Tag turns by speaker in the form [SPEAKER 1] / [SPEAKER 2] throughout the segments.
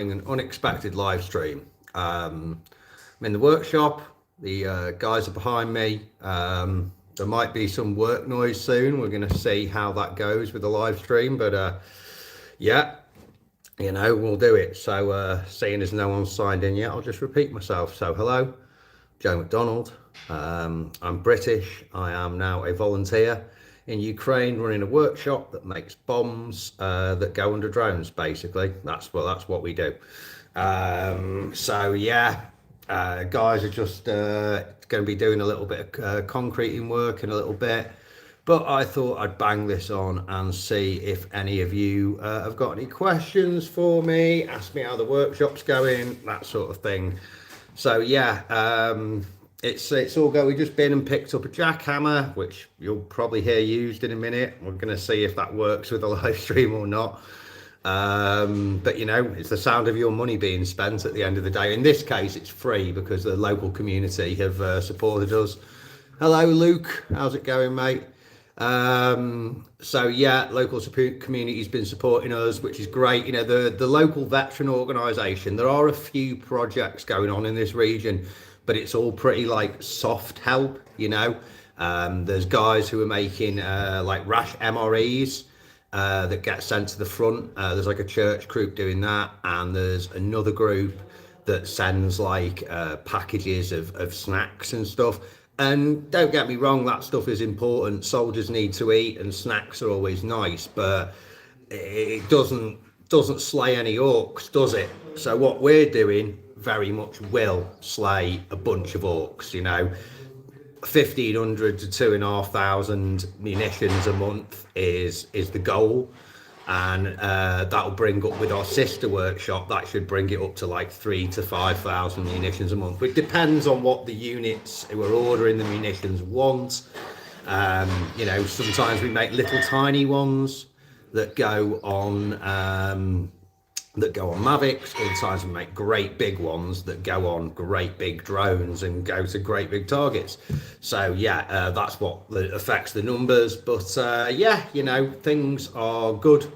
[SPEAKER 1] an unexpected live stream. I'm in the workshop. The guys are behind me. There might be some work noise soon. We're going to see how that goes with the live stream. But yeah, we'll do it. So seeing as no one's signed in yet, I'll just repeat myself. So hello, Joe McDonald. I'm British. I am now a volunteer in Ukraine running a workshop that makes bombs that go under drones. Basically, that's what we do. So yeah, guys are just going to be doing a little bit of concreting work in a little bit, but I thought I'd bang this on and see if any of you have got any questions for me, ask me how the workshop's going, that sort of thing. So yeah, it's all go. We've just been and picked up a jackhammer, which you'll probably hear used in a minute. We're going to see if that works with the live stream or not. But it's the sound of your money being spent at the end of the day. In this case, it's free because the local community have supported us. Hello, Luke. How's it going, mate? So yeah, local community's been supporting us, which is great. The local veteran organisation, there are a few projects going on in this region, but it's all pretty like soft help. There's guys who are making like rash MREs that get sent to the front. There's like a church group doing that, and there's another group that sends like packages of snacks and stuff. And don't get me wrong, that stuff is important. Soldiers need to eat, and snacks are always nice, but it doesn't slay any orcs, does it? So what we're doing very much will slay a bunch of orcs. 1,500 to 2,500 munitions a month is the goal, and that'll bring up, with our sister workshop, that should bring it up to like 3,000 to 5,000 munitions a month. It depends on what the units who are ordering the munitions want. Sometimes we make little tiny ones that go on Mavics. Other times we make great big ones that go on great big drones and go to great big targets. So yeah, that's what affects the numbers. But things are good,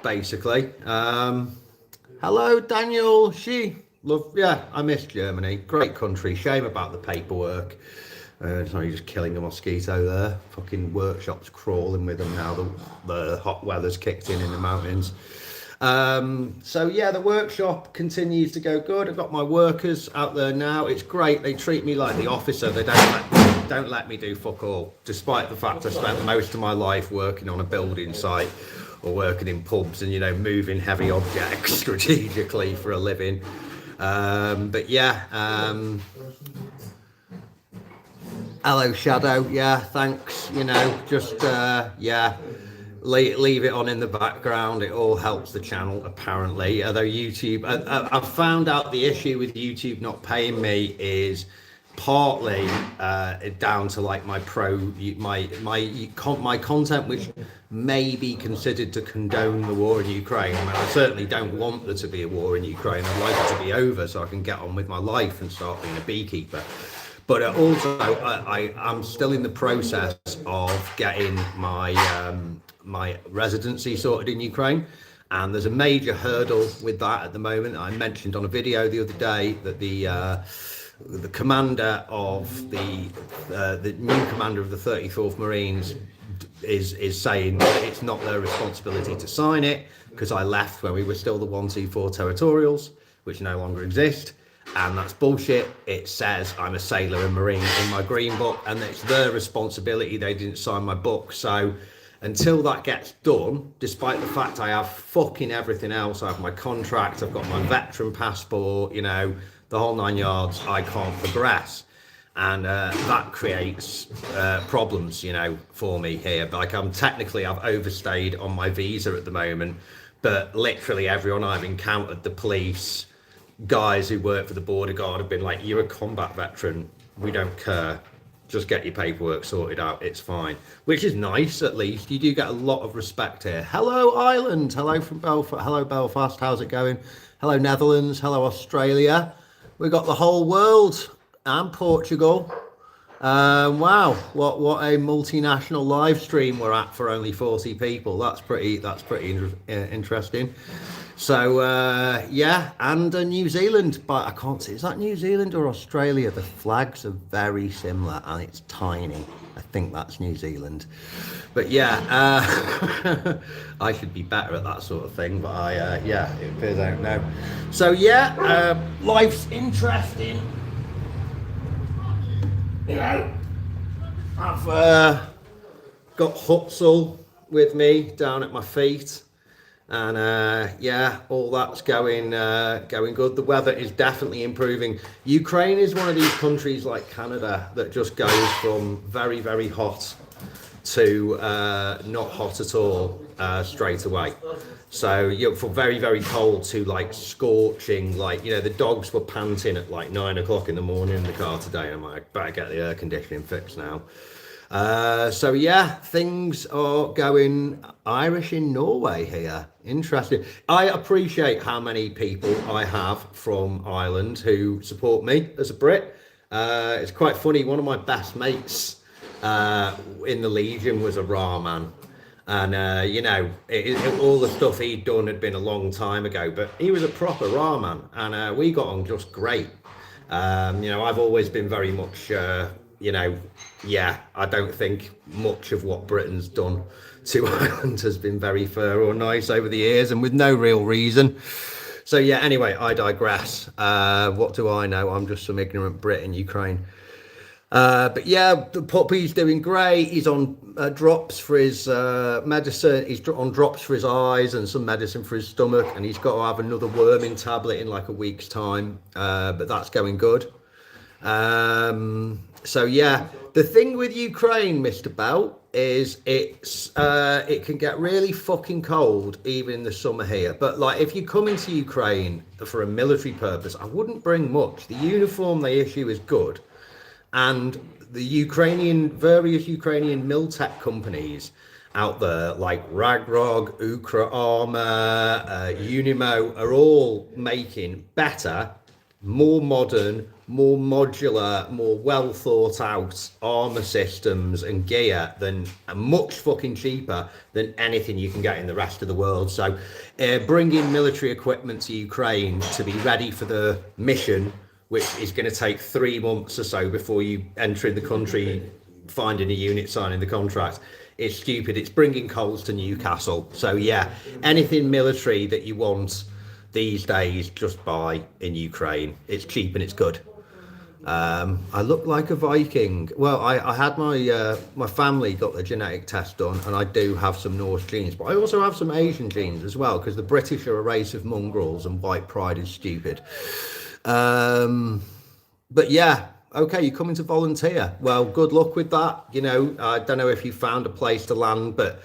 [SPEAKER 1] basically. Hello, Daniel. I miss Germany. Great country. Shame about the paperwork. Sorry, just killing a mosquito there. Fucking workshop's crawling with them now. The hot weather's kicked in the mountains. So yeah, the workshop continues to go good. I've got my workers out there now. It's great. They treat me like the officer. They don't let me do fuck all, despite the fact I spent most of my life working on a building site or working in pubs and moving heavy objects strategically for a living. But yeah, hello Shadow. Yeah, thanks. Yeah. Leave it on in the background. It all helps the channel, apparently. Although YouTube, I've found out the issue with YouTube not paying me is partly down to like my content, which may be considered to condone the war in Ukraine. I mean, I certainly don't want there to be a war in Ukraine. I'd like it to be over so I can get on with my life and start being a beekeeper. But also, I'm still in the process of getting my residency sorted in Ukraine, and there's a major hurdle with that at the moment. I mentioned on a video the other day that the commander of the new commander of the 34th Marines is saying that it's not their responsibility to sign it because I left when we were still the 124 territorials, which no longer exist. And that's bullshit. It says I'm a sailor and marine in my green book, and it's their responsibility. They didn't sign my book. So until that gets done, despite the fact I have fucking everything else, I have my contract, I've got my veteran passport, the whole 9 yards, I can't progress. And that creates problems, for me here. Like I've overstayed on my visa at the moment, but literally everyone I've encountered, the police, guys who work for the border guard, have been like, you're a combat veteran, we don't care, just get your paperwork sorted out, it's fine. Which is nice. At least you do get a lot of respect here. Hello Ireland, hello from Belfast, hello Belfast, how's it going? Hello Netherlands, hello Australia. We got the whole world and Portugal. Wow, what a multinational live stream we're at for only 40 people. That's pretty interesting. So yeah, and New Zealand, but I can't see, is that New Zealand or Australia? The flags are very similar and it's tiny. I think that's New Zealand. But yeah, I should be better at that sort of thing, but yeah, it appears I don't know. So yeah, life's interesting. You know, I've got Hutzel with me down at my feet. And yeah, all that's going good. The weather is definitely improving. Ukraine is one of these countries like Canada that just goes from very, very hot to not hot at all straight away. So you're from very, very cold to like scorching. Like, you know, the dogs were panting at like 9 o'clock in the morning in the car today. I'm like, better get the air conditioning fixed now. So yeah, things are going Irish in Norway here. Interesting. I appreciate how many people I have from Ireland who support me as a Brit. It's quite funny. One of my best mates in the Legion was a Ra man. And, you know, all the stuff he'd done had been a long time ago, but he was a proper Ra man. And we got on just great. You know, I've always been very much... you know, yeah, I don't think much of what Britain's done to Ireland has been very fair or nice over the years, and with no real reason. So yeah, anyway, I digress. What do I know? I'm just some ignorant Brit in Ukraine. But yeah, the puppy's doing great. He's on drops for his medicine. He's on drops for his eyes and some medicine for his stomach, and he's got to have another worming tablet in like a week's time. But that's going good. So yeah, the thing with Ukraine, Mr. Bell, is it can get really fucking cold even in the summer here. But like, if you come into Ukraine for a military purpose, I wouldn't bring much. The uniform they issue is good, and the various Ukrainian Miltech companies out there like Ragrog, Ukra Armor, Unimo are all making better, more modern, more modular, more well thought out armor systems and gear than much fucking cheaper than anything you can get in the rest of the world. So bringing military equipment to Ukraine to be ready for the mission, which is going to take 3 months or so before you enter in the country, finding a unit, signing the contract, is stupid. It's bringing coals to Newcastle. So yeah, anything military that you want these days, just buy in Ukraine. It's cheap and it's good. I look like a Viking. Well, I had my family got the genetic test done, and I do have some Norse genes, but I also have some Asian genes as well, because the British are a race of mongrels and white pride is stupid. But yeah, okay, you're coming to volunteer. Well, good luck with that. You know, I don't know if you found a place to land, but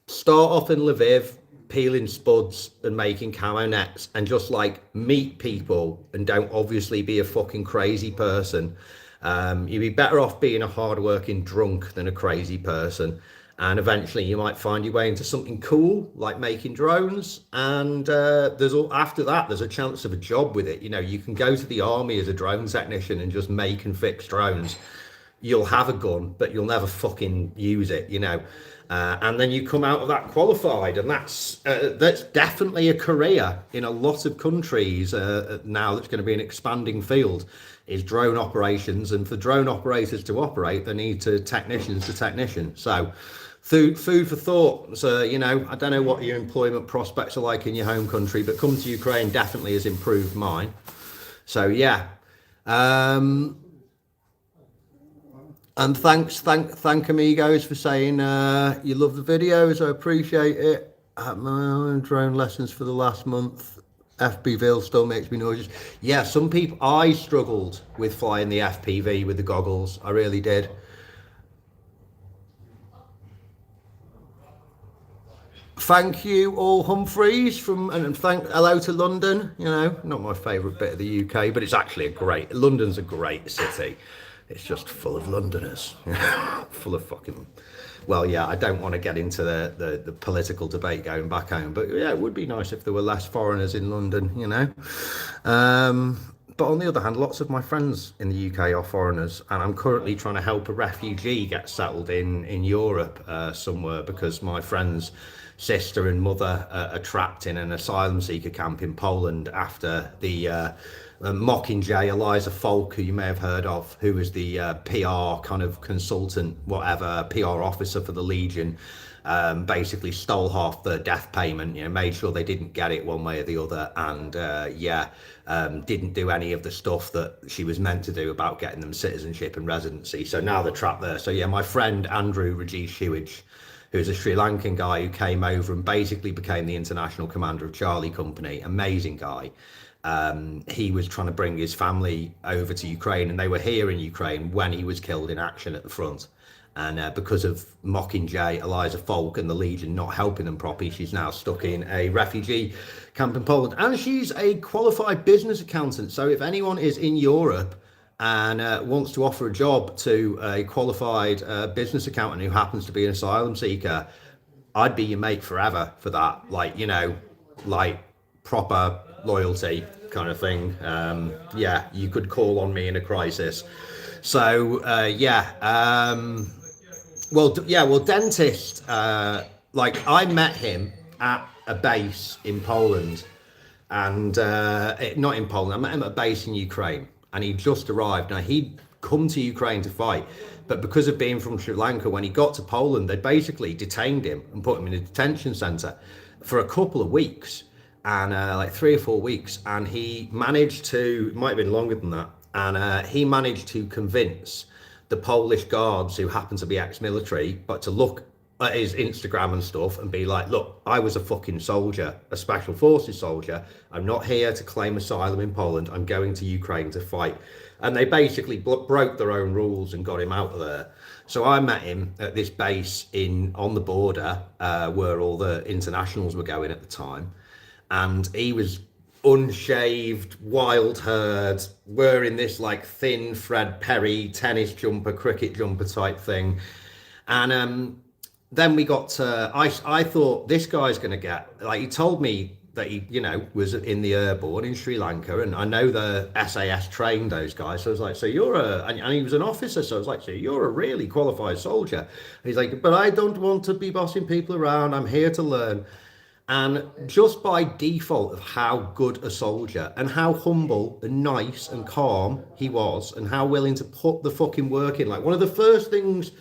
[SPEAKER 1] start off in Lviv, peeling spuds and making camo nets, and just like meet people and don't obviously be a fucking crazy person. You'd be better off being a hardworking drunk than a crazy person, and eventually you might find your way into something cool like making drones, and after that there's a chance of a job with it. You know, you can go to the army as a drone technician and just make and fix drones. You'll have a gun, but you'll never fucking use it, you know. And then you come out of that qualified, and that's definitely a career in a lot of countries now. That's going to be an expanding field, is drone operations, and for drone operators to operate, they need technicians. So, food for thought. So, you know, I don't know what your employment prospects are like in your home country, but coming to Ukraine definitely has improved mine. So yeah. And thank amigos for saying you love the videos. I appreciate it. I had my own drone lessons for the last month. FPV still makes me nauseous. Yeah, some people, I struggled with flying the FPV with the goggles. I really did. Thank you all Humphreys and hello to London. You know, not my favourite bit of the UK, but it's actually London's a great city. It's just full of Londoners, full of fucking, well, yeah, I don't want to get into the political debate going back home, but yeah, it would be nice if there were less foreigners in London, you know. But on the other hand, lots of my friends in the UK are foreigners, and I'm currently trying to help a refugee get settled in Europe somewhere, because my friend's sister and mother are trapped in an asylum seeker camp in Poland after the Mockingjay, Eliza Falk, who you may have heard of, who was the PR kind of consultant, whatever, PR officer for the Legion, basically stole half the death payment, made sure they didn't get it one way or the other, and didn't do any of the stuff that she was meant to do about getting them citizenship and residency. So now they're trapped there. So yeah, my friend Andrew Rajesh, who's a Sri Lankan guy who came over and basically became the international commander of Charlie Company, amazing guy. He was trying to bring his family over to Ukraine, and they were here in Ukraine when he was killed in action at the front. And because of Mockingjay, Eliza Falk and the Legion not helping them properly, she's now stuck in a refugee camp in Poland. And she's a qualified business accountant. So if anyone is in Europe and wants to offer a job to a qualified business accountant who happens to be an asylum seeker, I'd be your mate forever for that. Like proper loyalty kind of thing. Yeah, you could call on me in a crisis. So dentist, I met him at a base in Poland, and not in Poland, I met him at a base in Ukraine, and he just arrived. Now, he'd come to Ukraine to fight, but because of being from Sri Lanka, when he got to Poland, they basically detained him and put him in a detention center for a couple of weeks, and 3 or 4 weeks, and he managed to, it might have been longer than that, and he managed to convince the Polish guards, who happen to be ex-military, but to look at his Instagram and stuff and be like, look, I was a fucking soldier, a special forces soldier. I'm not here to claim asylum in Poland. I'm going to Ukraine to fight. And they basically broke their own rules and got him out of there. So I met him at this base on the border where all the internationals were going at the time. And he was unshaved, wild herd, wearing this thin Fred Perry tennis jumper, cricket jumper type thing. And then we got to, I thought this guy's going to get, he told me that he, was in the airborne in Sri Lanka, and I know the SAS trained those guys. So I was like, so you're and he was an officer. So I was like, so you're a really qualified soldier. And he's like, but I don't want to be bossing people around. I'm here to learn. And just by default of how good a soldier and how humble and nice and calm he was and how willing to put the fucking work in. One of the first things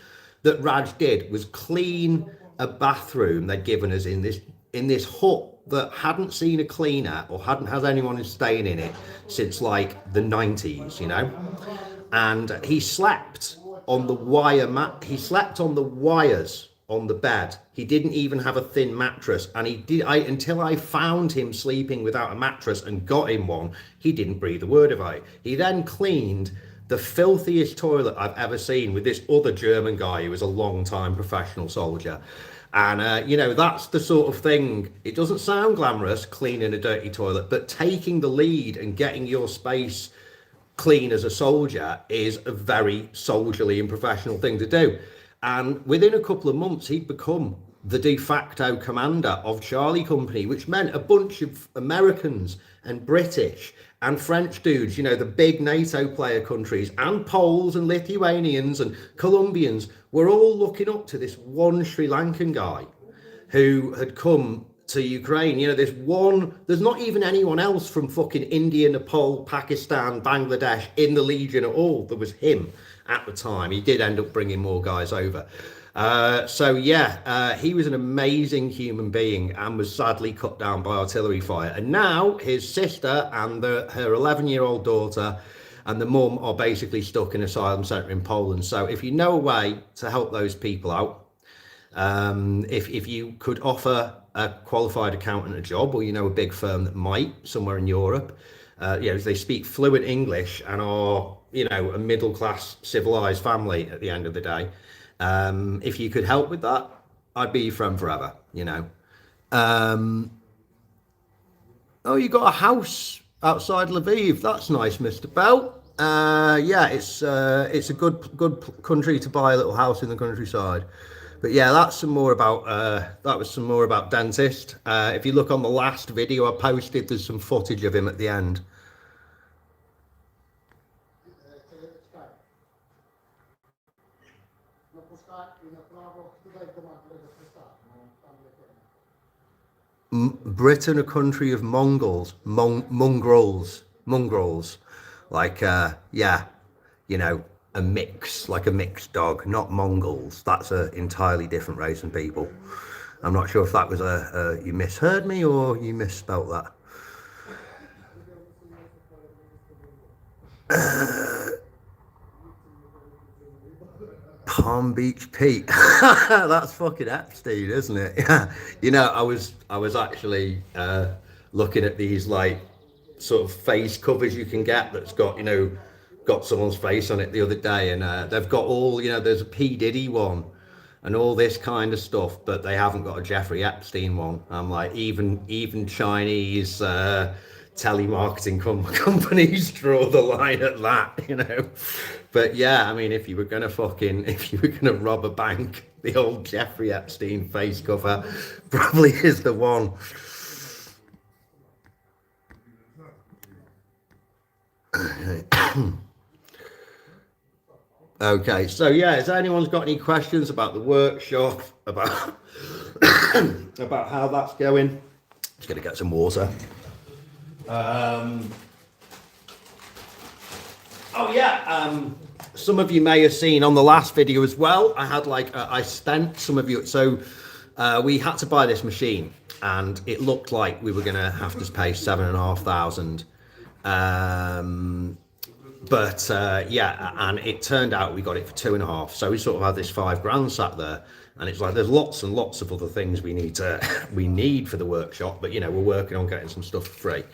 [SPEAKER 1] that Raj did was clean a bathroom they'd given us in this hut that hadn't seen a cleaner or hadn't had anyone staying in it since the 90s, And he slept on the wire mat. He slept on the wires on the bed. He didn't even have a thin mattress, and until I found him sleeping without a mattress and got him one, he didn't breathe a word about it. He then cleaned the filthiest toilet I've ever seen with this other German guy who was a long-time professional soldier. And that's the sort of thing, it doesn't sound glamorous cleaning a dirty toilet, but taking the lead and getting your space clean as a soldier is a very soldierly and professional thing to do. And within a couple of months, he'd become the de facto commander of Charlie Company, which meant a bunch of Americans and British and French dudes, the big NATO player countries, and Poles and Lithuanians and Colombians were all looking up to this one Sri Lankan guy who had come to Ukraine. There's not even anyone else from fucking India, Nepal, Pakistan, Bangladesh in the Legion at all. There was him at the time. He did end up bringing more guys over. He was an amazing human being and was sadly cut down by artillery fire. And now his sister and her 11-year-old daughter and the mum are basically stuck in an asylum centre in Poland. So if you know a way to help those people out, if you could offer a qualified accountant a job, or a big firm that might somewhere in Europe, they speak fluent English and are a middle-class civilized family at the end of the day. If you could help with that, I'd be your friend forever. Oh, you got a house outside Lviv. That's nice, Mr. Bell. It's a good country to buy a little house in the countryside. But yeah, that was some more about dentist. If you look on the last video I posted, there's some footage of him at the end. Britain, a country of Mongols, mongrels, like yeah, you know, a mix, like a mixed dog, not Mongols. That's an entirely different race of people. I'm not sure if that was you misheard me or you misspelt that. Palm Beach Pete. That's fucking Epstein, isn't it? Yeah. You know, I was actually looking at these like sort of face covers you can get that's got, you know, got someone's face on it the other day, and they've got all, you know, there's a P Diddy one and all this kind of stuff, but they haven't got a Jeffrey Epstein one. I'm like, even Chinese telemarketing companies draw the line at that, you know. But yeah, I mean, if you were gonna rob a bank, the old Jeffrey Epstein face cover probably is the one. Okay, so yeah, has anyone's got any questions about the workshop, about about how that's going? Just gonna get some water. Oh yeah, some of you may have seen on the last video as well, I had like I spent some of you, so we had to buy this machine and it looked like we were gonna have to pay 7,500. But yeah, and it turned out we got it for 2.5. So we sort of had this 5 grand sat there, and it's like there's lots and lots of other things we need for the workshop, but you know, we're working on getting some stuff for free.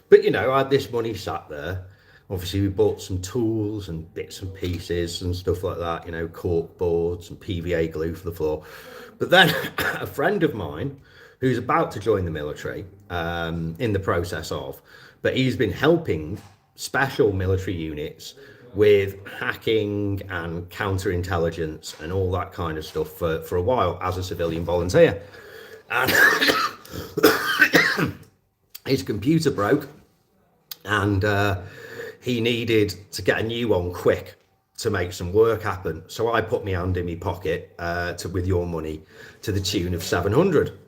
[SPEAKER 1] But you know, I had this money sat there. Obviously we bought some tools and bits and pieces and stuff like that, you know, cork boards and PVA glue for the floor. But then a friend of mine who's about to join the military, in the process of, but he's been helping special military units with hacking and counterintelligence and all that kind of stuff for a while as a civilian volunteer. And his computer broke, and he needed to get a new one quick to make some work happen. So I put my hand in my pocket with your money to the tune of 700.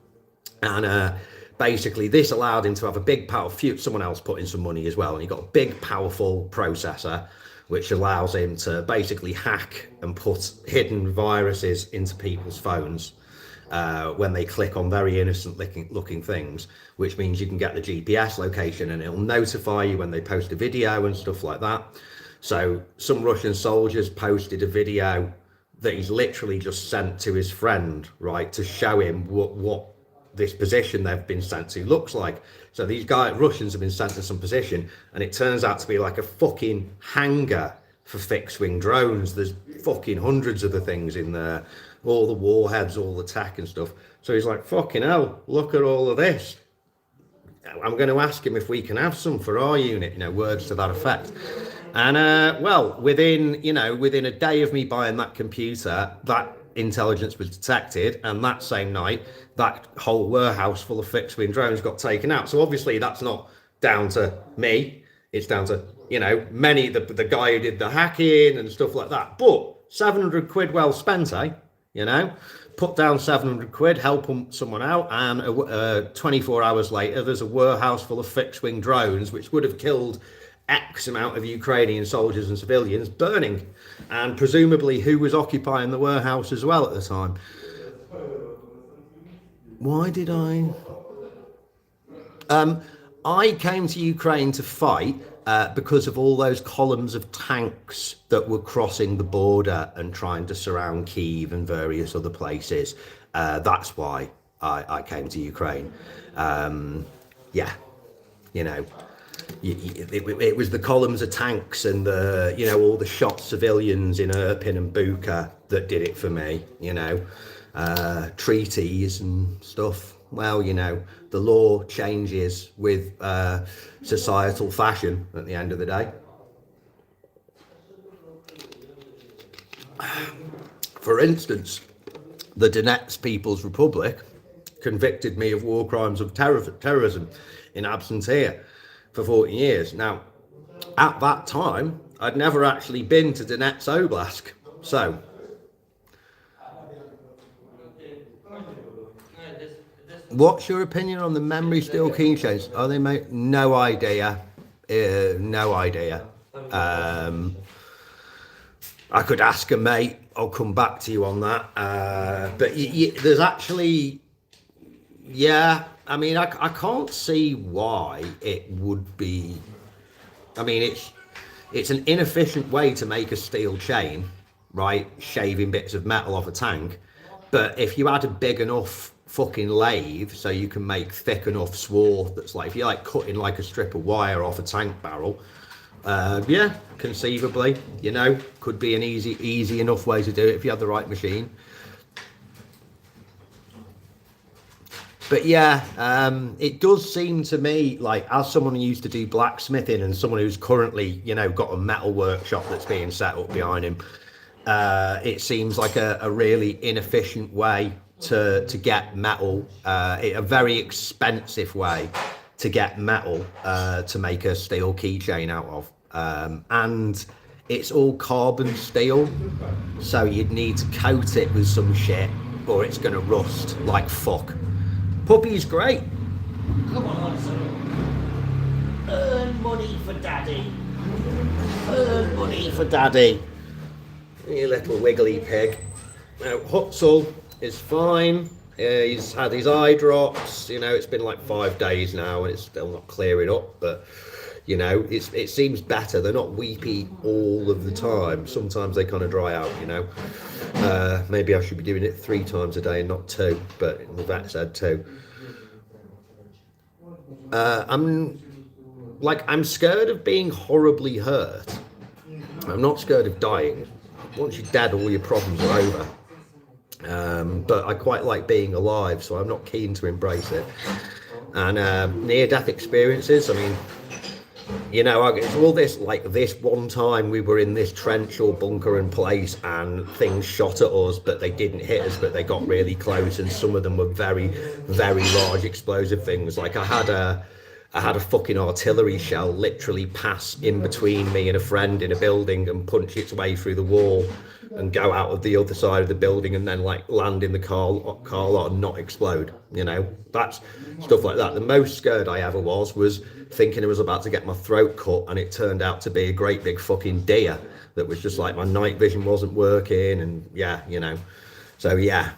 [SPEAKER 1] And basically this allowed him to have a big powerful, someone else put in some money as well, and he got a big powerful processor which allows him to basically hack and put hidden viruses into people's phones when they click on very innocent looking things, which means you can get the GPS location and it'll notify you when they post a video and stuff like that. So some Russian soldiers posted a video that he's literally just sent to his friend, right, to show him what this position they've been sent to looks like. So these Russians have been sent to some position, and it turns out to be like a fucking hangar for fixed wing drones. There's fucking hundreds of the things in there, all the warheads, all the tech and stuff. So he's like, fucking hell, look at all of this. I'm going to ask him if we can have some for our unit, you know, words to that effect. And well, within a day of me buying that computer, that intelligence was detected, and that same night that whole warehouse full of fixed wing drones got taken out. So obviously that's not down to me, it's down to, you know, the guy who did the hacking and stuff like that. But 700 quid well spent, eh? You know, put down 700 quid, help someone out, and 24 hours later there's a warehouse full of fixed wing drones which would have killed X amount of Ukrainian soldiers and civilians burning, and presumably who was occupying the warehouse as well at the time. Why did I came to Ukraine to fight because of all those columns of tanks that were crossing the border and trying to surround Kyiv and various other places. That's why I came to Ukraine. Yeah, you know, it was the columns of tanks and the, you know, all the shot civilians in Irpin and Bucha that did it for me, you know. Treaties and stuff. Well, you know, the law changes with societal fashion at the end of the day. For instance, the Donetsk People's Republic convicted me of war crimes of terrorism in absentia for 40 years. Now, at that time, I'd never actually been to Donetsk Oblast. So, What's your opinion on the memory steel keychains? Are they made? No idea. No idea. I could ask a mate. I'll come back to you on that. But there's actually, yeah. I mean, I can't see why it would be. I mean, it's an inefficient way to make a steel chain, right? Shaving bits of metal off a tank. But if you had a big enough fucking lathe so you can make thick enough swarth that's like, if you're like cutting like a strip of wire off a tank barrel, yeah, conceivably, you know, could be an easy enough way to do it if you had the right machine. But yeah, it does seem to me like, as someone who used to do blacksmithing and someone who's currently, you know, got a metal workshop that's being set up behind him, it seems like a really inefficient way to get metal, a very expensive way to get metal to make a steel keychain out of. And it's all carbon steel, so you'd need to coat it with some shit or it's going to rust like fuck. Puppy's great. Come on, son. Earn money for daddy. Earn money for daddy. You little wiggly pig. Now, Hutzel is fine. He's had his eye drops. You know, it's been like 5 days now and it's still not clearing up. But, you know, it seems better. They're not weepy all of the time. Sometimes they kind of dry out, you know. Maybe I should be doing it 3 times a day and not 2. But the vet said 2. I'm scared of being horribly hurt. I'm not scared of dying. Once you're dead, all your problems are over. But I quite like being alive, so I'm not keen to embrace it. And near-death experiences, I mean, you know, it's all this, like this one time we were in this trench or bunker in place and things shot at us, but they didn't hit us, but they got really close, and some of them were very, very large explosive things. Like I had a fucking artillery shell literally pass in between me and a friend in a building and punch its way through the wall and go out of the other side of the building and then like land in the car lot and not explode. You know, that's stuff like that. The most scared I ever was thinking I was about to get my throat cut, and it turned out to be a great big fucking deer that was just like, my night vision wasn't working, and yeah, you know. So yeah.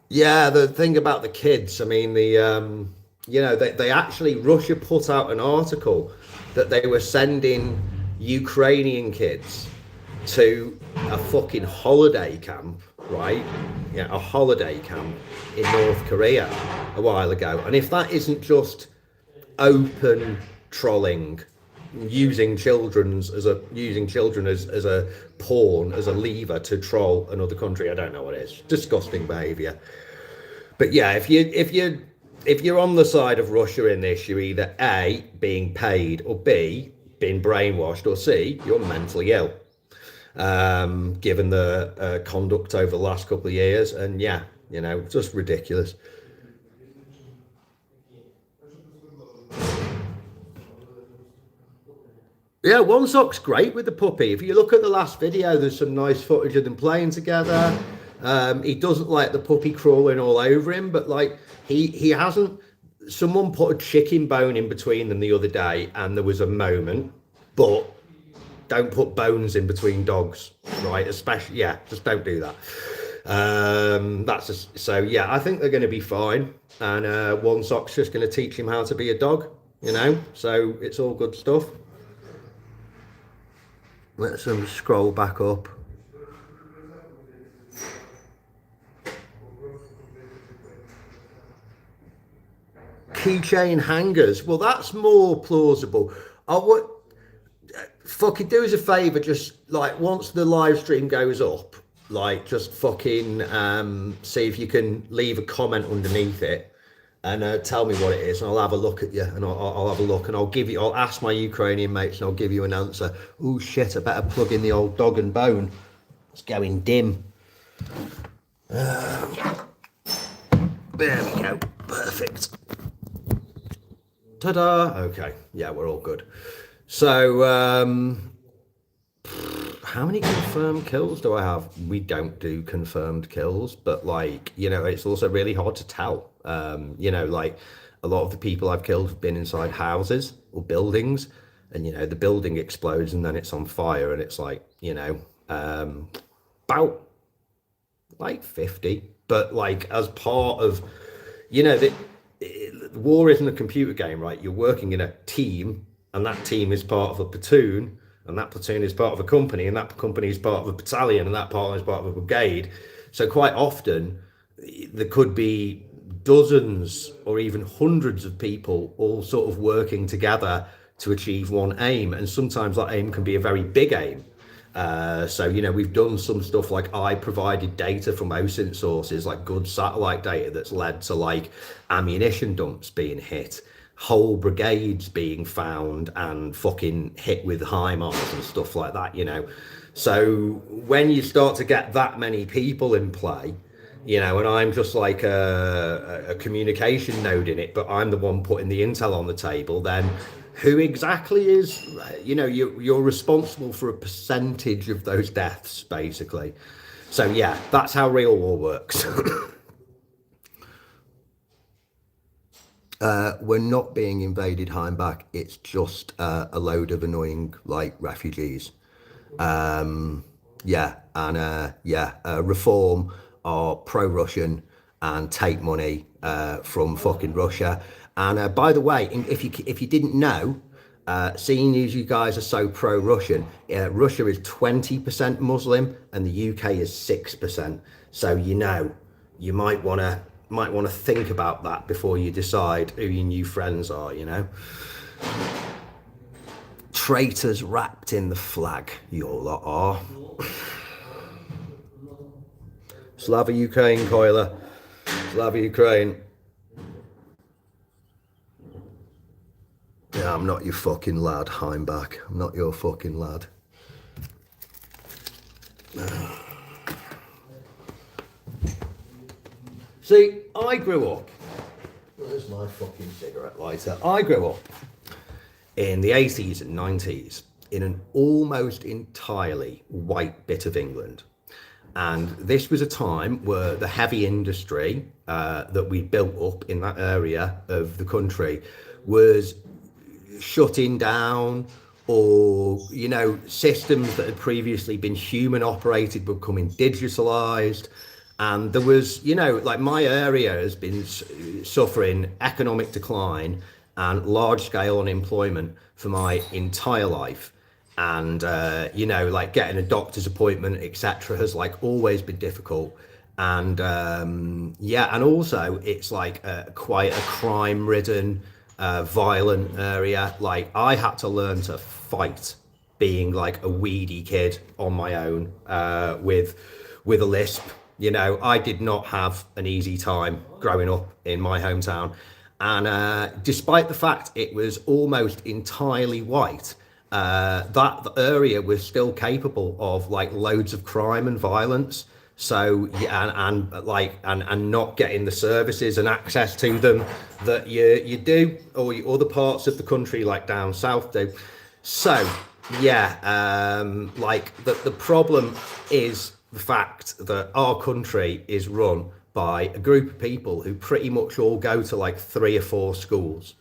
[SPEAKER 1] Yeah, the thing about the kids, I mean, you know, they actually, Russia put out an article that they were sending Ukrainian kids to a fucking holiday camp, right? Yeah, a holiday camp in North Korea a while ago. And if that isn't just open trolling, using children as a pawn, as a lever to troll another country, I don't know what it is. Disgusting behaviour. But yeah, if you're on the side of Russia in this, you're either A, being paid, or B, being brainwashed, or C, you're mentally ill. Given the conduct over the last couple of years, and yeah, you know, just ridiculous. Yeah, Onesock's great with the puppy. If you look at the last video, there's some nice footage of them playing together. He doesn't like the puppy crawling all over him, but like he hasn't. Someone put a chicken bone in between them the other day, and there was a moment. But don't put bones in between dogs, right? Especially, yeah, just don't do that. That's just, so yeah, I think they're going to be fine, and Onesock's just going to teach him how to be a dog, you know. So it's all good stuff. Let's scroll back up. Keychain hangers. Well, that's more plausible. I would fucking do us a favour, just like once the live stream goes up, like just fucking see if you can leave a comment underneath it and tell me what it is, and I'll have a look at you, and I'll have a look, and I'll ask my Ukrainian mates, and I'll give you an answer. Oh shit, I better plug in the old dog and bone. It's going dim. There we go. Perfect. Ta-da. Okay, yeah, we're all good. So how many confirmed kills do I have? We don't do confirmed kills, but like, you know, it's also really hard to tell. You know, like a lot of the people I've killed have been inside houses or buildings, and you know, the building explodes and then it's on fire, and it's like, you know, about like 50. But like as part of, you know, war isn't a computer game, right? You're working in a team, and that team is part of a platoon, and that platoon is part of a company, and that company is part of a battalion, and that part is part of a brigade. So quite often there could be dozens or even hundreds of people all sort of working together to achieve one aim, and sometimes that aim can be a very big aim. So, you know, we've done some stuff like I provided data from OSINT sources, like good satellite data, that's led to like ammunition dumps being hit, whole brigades being found and fucking hit with HIMARS and stuff like that, you know. So when you start to get that many people in play, you know, and I'm just like a communication node in it, but I'm the one putting the intel on the table, then who exactly is, you know, you're responsible for a percentage of those deaths, basically. So yeah, that's how real war works. We're not being invaded, Heimbach. It's just a load of annoying, like, refugees. Yeah, and Reform are pro-Russian and take money from fucking Russia. And by the way, if you didn't know, seeing as you guys are so pro-Russian, Russia is 20% Muslim and the UK is 6%. So you know, you might want to think about that before you decide who your new friends are. You know, traitors wrapped in the flag, you all lot are. Slava Ukraine, Coiler. Slava Ukraine. Yeah, I'm not your fucking lad, Heimbach. I'm not your fucking lad. See, I grew up, where's my fucking cigarette lighter? I grew up in the 80s and 90s in an almost entirely white bit of England. And this was a time where the heavy industry that we built up in that area of the country was shutting down, or, you know, systems that had previously been human operated were becoming digitalized. And there was, you know, like my area has been suffering economic decline and large scale unemployment for my entire life. And, you know, like getting a doctor's appointment, etc., has like always been difficult. And yeah, and also it's like quite a crime ridden, violent area. Like I had to learn to fight being like a weedy kid on my own with a lisp. You know, I did not have an easy time growing up in my hometown. And despite the fact it was almost entirely white, that area was still capable of like loads of crime and violence. So yeah, and not getting the services and access to them that you do, or other parts of the country like down south do. So yeah, like the problem is the fact that our country is run by a group of people who pretty much all go to like 3 or 4 schools,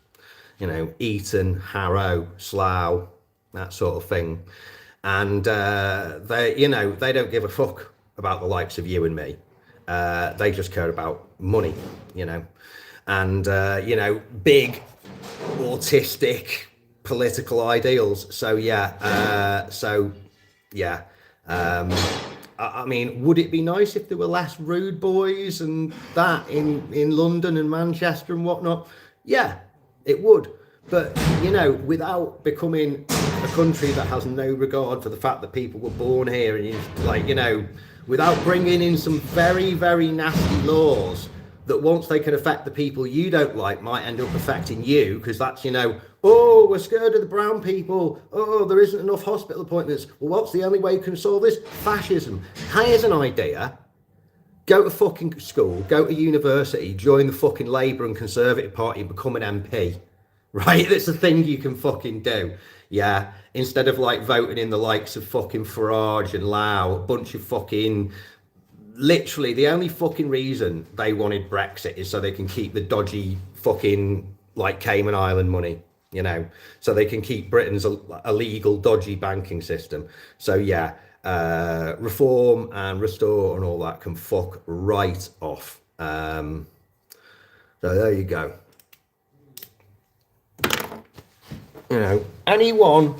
[SPEAKER 1] you know, Eton, Harrow, Slough, that sort of thing. And they, you know, they don't give a fuck about the likes of you and me. They just care about money, you know, and you know, big autistic political ideals. So yeah, I mean, would it be nice if there were less rude boys and that in London and Manchester and whatnot? Yeah, it would. But, you know, without becoming a country that has no regard for the fact that people were born here, and you, like, you know, without bringing in some very, very nasty laws that once they can affect the people you don't like might end up affecting you, because that's, you know, oh, we're scared of the brown people, oh, there isn't enough hospital appointments. Well, what's the only way you can solve this? Fascism. Here's an idea. Go to fucking school, go to university, join the fucking Labour and Conservative Party and become an MP. Right? That's a thing you can fucking do. Yeah, instead of like voting in the likes of fucking Farage and Lau, a bunch of fucking, literally the only fucking reason they wanted Brexit is so they can keep the dodgy fucking like Cayman Island money, you know, so they can keep Britain's illegal dodgy banking system. So yeah, reform and restore and all that can fuck right off. So there you go. You know, anyone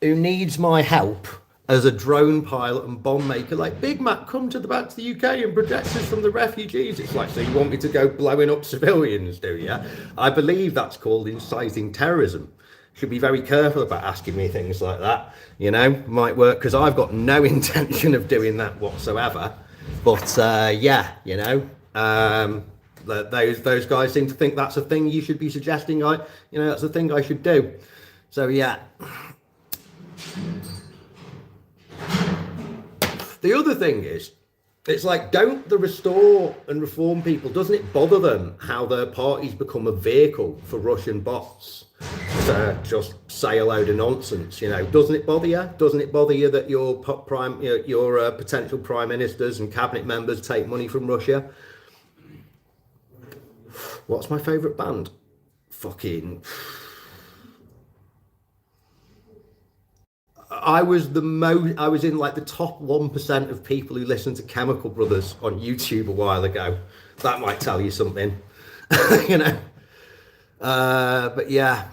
[SPEAKER 1] who needs my help as a drone pilot and bomb maker, like BigMac, come back to the UK and protect us from the refugees. It's like, so you want me to go blowing up civilians, do you? I believe that's called inciting terrorism. Should be very careful about asking me things like that. You know, might work, because I've got no intention of doing that whatsoever. But yeah, you know, those guys seem to think that's a thing you should be suggesting. That's a thing I should do. So yeah. The other thing is, it's like, don't the restore and reform people, doesn't it bother them how their parties become a vehicle for Russian bots to just say a load of nonsense? You know, doesn't it bother you? Doesn't it bother you that your potential prime ministers and cabinet members take money from Russia? What's my favourite band? Fucking... I was in like the top 1% of people who listen to Chemical Brothers on YouTube a while ago. That might tell you something, you know. But yeah.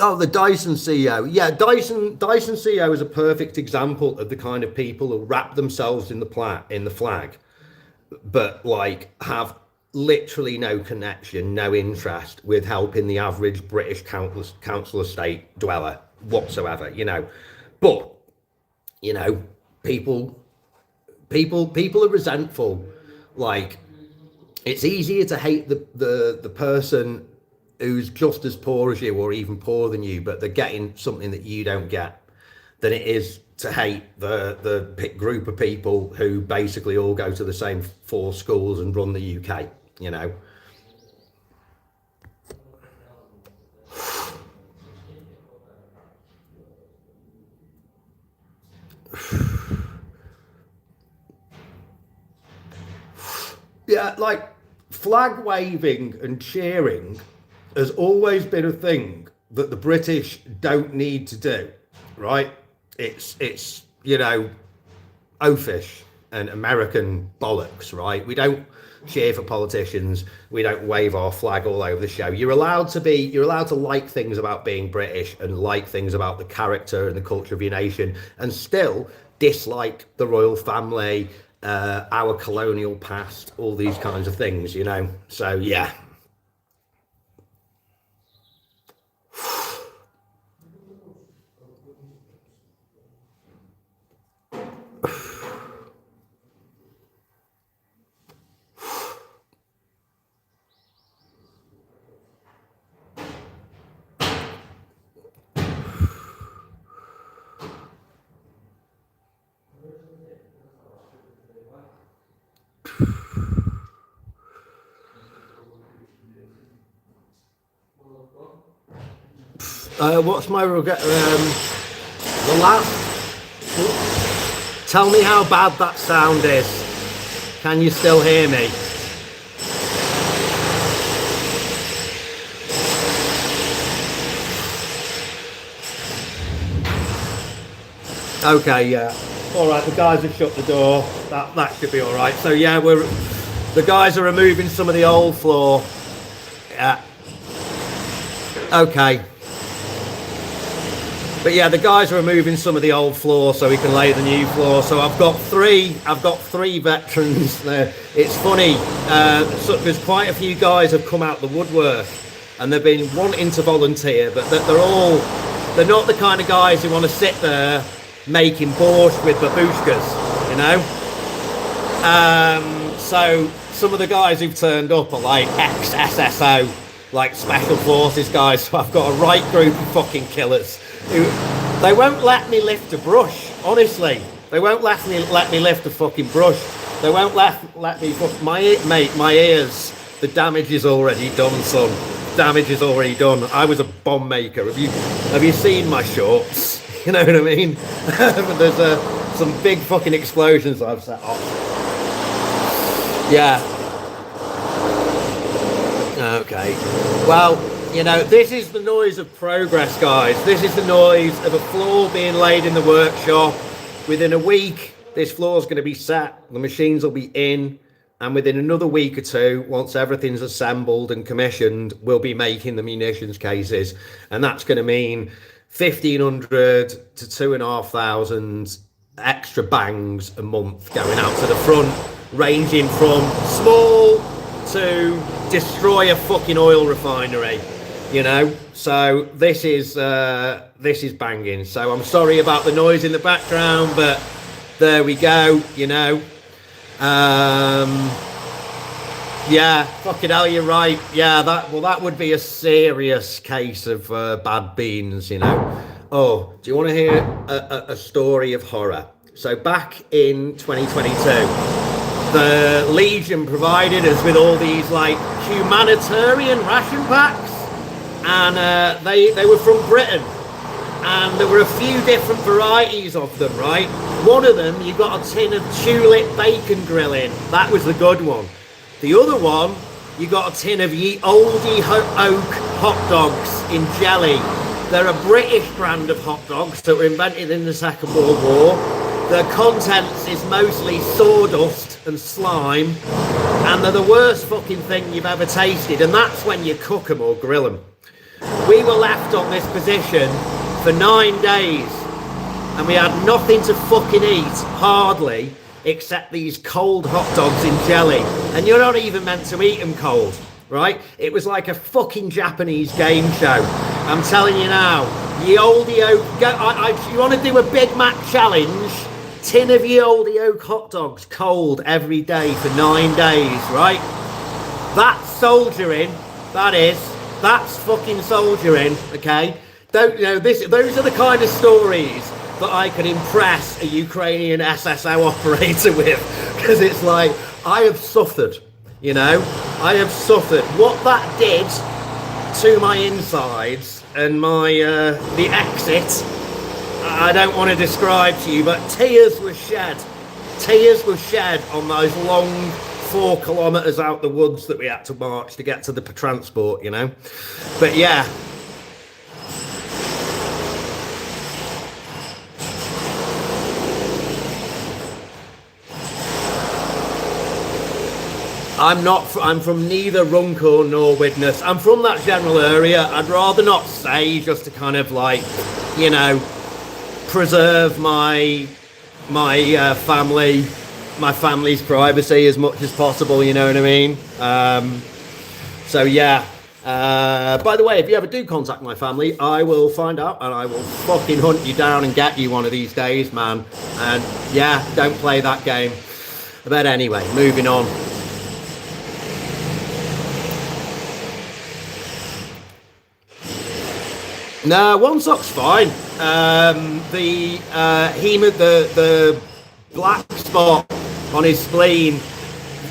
[SPEAKER 1] Oh, the Dyson CEO. Yeah, Dyson CEO is a perfect example of the kind of people who wrap themselves in the flag, but like have literally no connection, no interest with helping the average British council estate dweller whatsoever, you know. But, you know, people are resentful. Like, it's easier to hate the person who's just as poor as you or even poorer than you, but they're getting something that you don't get, than it is to hate the group of people who basically all go to the same 4 schools and run the UK, you know. Yeah, like, flag waving and cheering has always been a thing that the British don't need to do, right? It's you know, oafish and American bollocks, right? We don't cheer for politicians. We don't wave our flag all over the show. You're allowed to like things about being British and like things about the character and the culture of your nation, and still dislike the royal family, our colonial past, all these kinds of things, you know. So yeah. What's my regret? The last. Tell me how bad that sound is. Can you still hear me? Okay, yeah. All right, the guys have shut the door. That should be all right. So yeah, the guys are removing some of the old floor. Yeah. Okay. But yeah, the guys are removing some of the old floor so we can lay the new floor. So I've got three veterans there. It's funny, because quite a few guys have come out the woodwork and they've been wanting to volunteer, but they're not the kind of guys who want to sit there making borscht with babushkas, you know. So some of the guys who've turned up are like ex-SSO, like special forces guys. So I've got a right group of fucking killers. They won't let me lift a brush, honestly. They won't let me lift a fucking brush. They won't let me. But mate, my ears. The damage is already done, son. Damage is already done. I was a bomb maker. Have you seen my shorts? You know what I mean? There's some big fucking explosions I've set off. Yeah. Okay. Well, you know, this is the noise of progress, guys. This is the noise of a floor being laid in the workshop. Within a week, this floor is going to be set. The machines will be in. And within another week or two, once everything's assembled and commissioned, we'll be making the munitions cases. And that's going to mean 1,500 to 2,500 extra bangs a month going out to the front, ranging from small to destroy a fucking oil refinery, you know. So this is banging. So I'm sorry about the noise in the background, but there we go, you know. Yeah, fucking hell, you're right. Yeah, that would be a serious case of bad beans, you know. Oh, do you want to hear a story of horror? So back in 2022, the Legion provided us with all these like humanitarian ration packs, and they were from Britain, and there were a few different varieties of them, right? One of them, you got a tin of tulip bacon grilling. That was the good one. The other one, you got a tin of Ye Olde Oak hot dogs in jelly. They're a British brand of hot dogs that were invented in the Second World War. Their contents is mostly sawdust and slime, and they're the worst fucking thing you've ever tasted, and that's when you cook them or grill them. We were left on this position for 9 days, and we had nothing to fucking eat, hardly, except these cold hot dogs in jelly. And you're not even meant to eat them cold, right? It was like a fucking Japanese game show. I'm telling you now, Ye Olde Oak, you want to do a Big Mac challenge? Tin of Ye Olde Oak hot dogs cold every day for 9 days, right? That's soldiering, that's fucking soldiering, okay? Don't, you know, those are the kind of stories that I could impress a Ukrainian SSO operator with, because it's like, I have suffered, you know, I have suffered. What that did to my insides and my the exit, I don't want to describe to you, but tears were shed on those long 4 kilometers out the woods that we had to march to get to the transport, you know. But yeah, I'm from neither Runcorn nor Widnes. I'm from that general area. I'd rather not say, just to kind of like, you know, preserve my family's privacy as much as possible, you know what I mean? So yeah. By the way, if you ever do contact my family, I will find out and I will fucking hunt you down and get you one of these days, man. And yeah, don't play that game. But anyway, moving on. No, Onesock's fine. The black spot on his spleen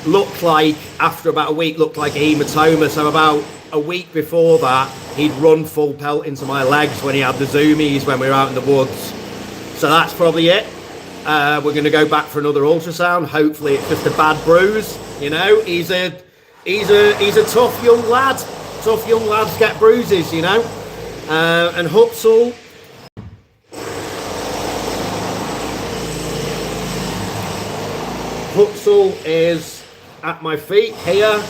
[SPEAKER 1] looked like, after about a week, looked like a hematoma. So about a week before that, he'd run full pelt into my legs when he had the zoomies when we were out in the woods. So that's probably it. We're going to go back for another ultrasound. Hopefully it's just a bad bruise. You know, he's a tough young lad. Tough young lads get bruises, you know. And Hutzel is at my feet here.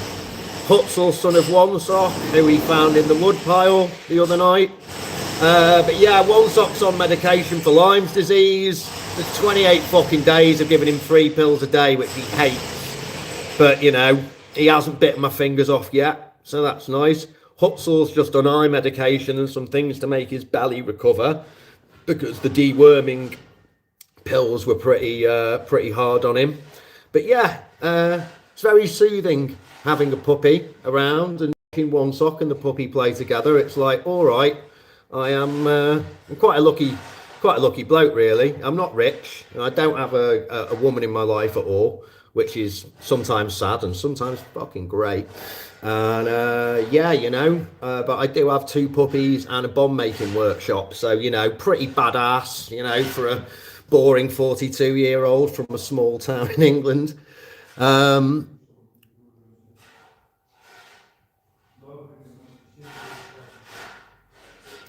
[SPEAKER 1] Hutzel, son of Onesock, who we found in the wood pile the other night. But yeah, Onesock's on medication for Lyme's disease. There's 28 fucking days of giving him 3 pills a day, which he hates. But, you know, he hasn't bitten my fingers off yet, so that's nice. Hutzel's just on eye medication and some things to make his belly recover, because the deworming pills were pretty hard on him. But yeah, it's very soothing having a puppy around and watching Onesock and the puppy play together. It's like, all right, I'm quite a lucky bloke, really. I'm not rich, and I don't have a woman in my life at all. which is sometimes sad and sometimes fucking great. And yeah, you know, but I do have 2 puppies and a bomb making workshop, so you know, pretty badass, you know, for a boring 42-year-old from a small town in England.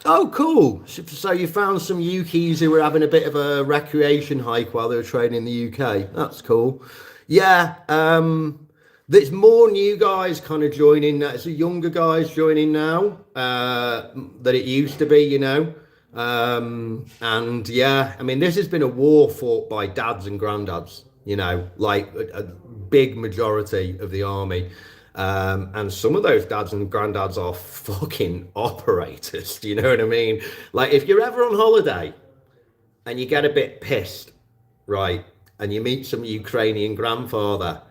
[SPEAKER 1] Oh, cool. So you found some Yukis who were having a bit of a recreation hike while they were training in the UK. That's cool. Yeah, there's more new guys kind of joining. It's younger guys joining now than it used to be, you know. And yeah, I mean, this has been a war fought by dads and granddads, you know, like a big majority of the army. And some of those dads and granddads are fucking operators. Do you know what I mean? Like, if you're ever on holiday and you get a bit pissed, right, and you meet some Ukrainian grandfather,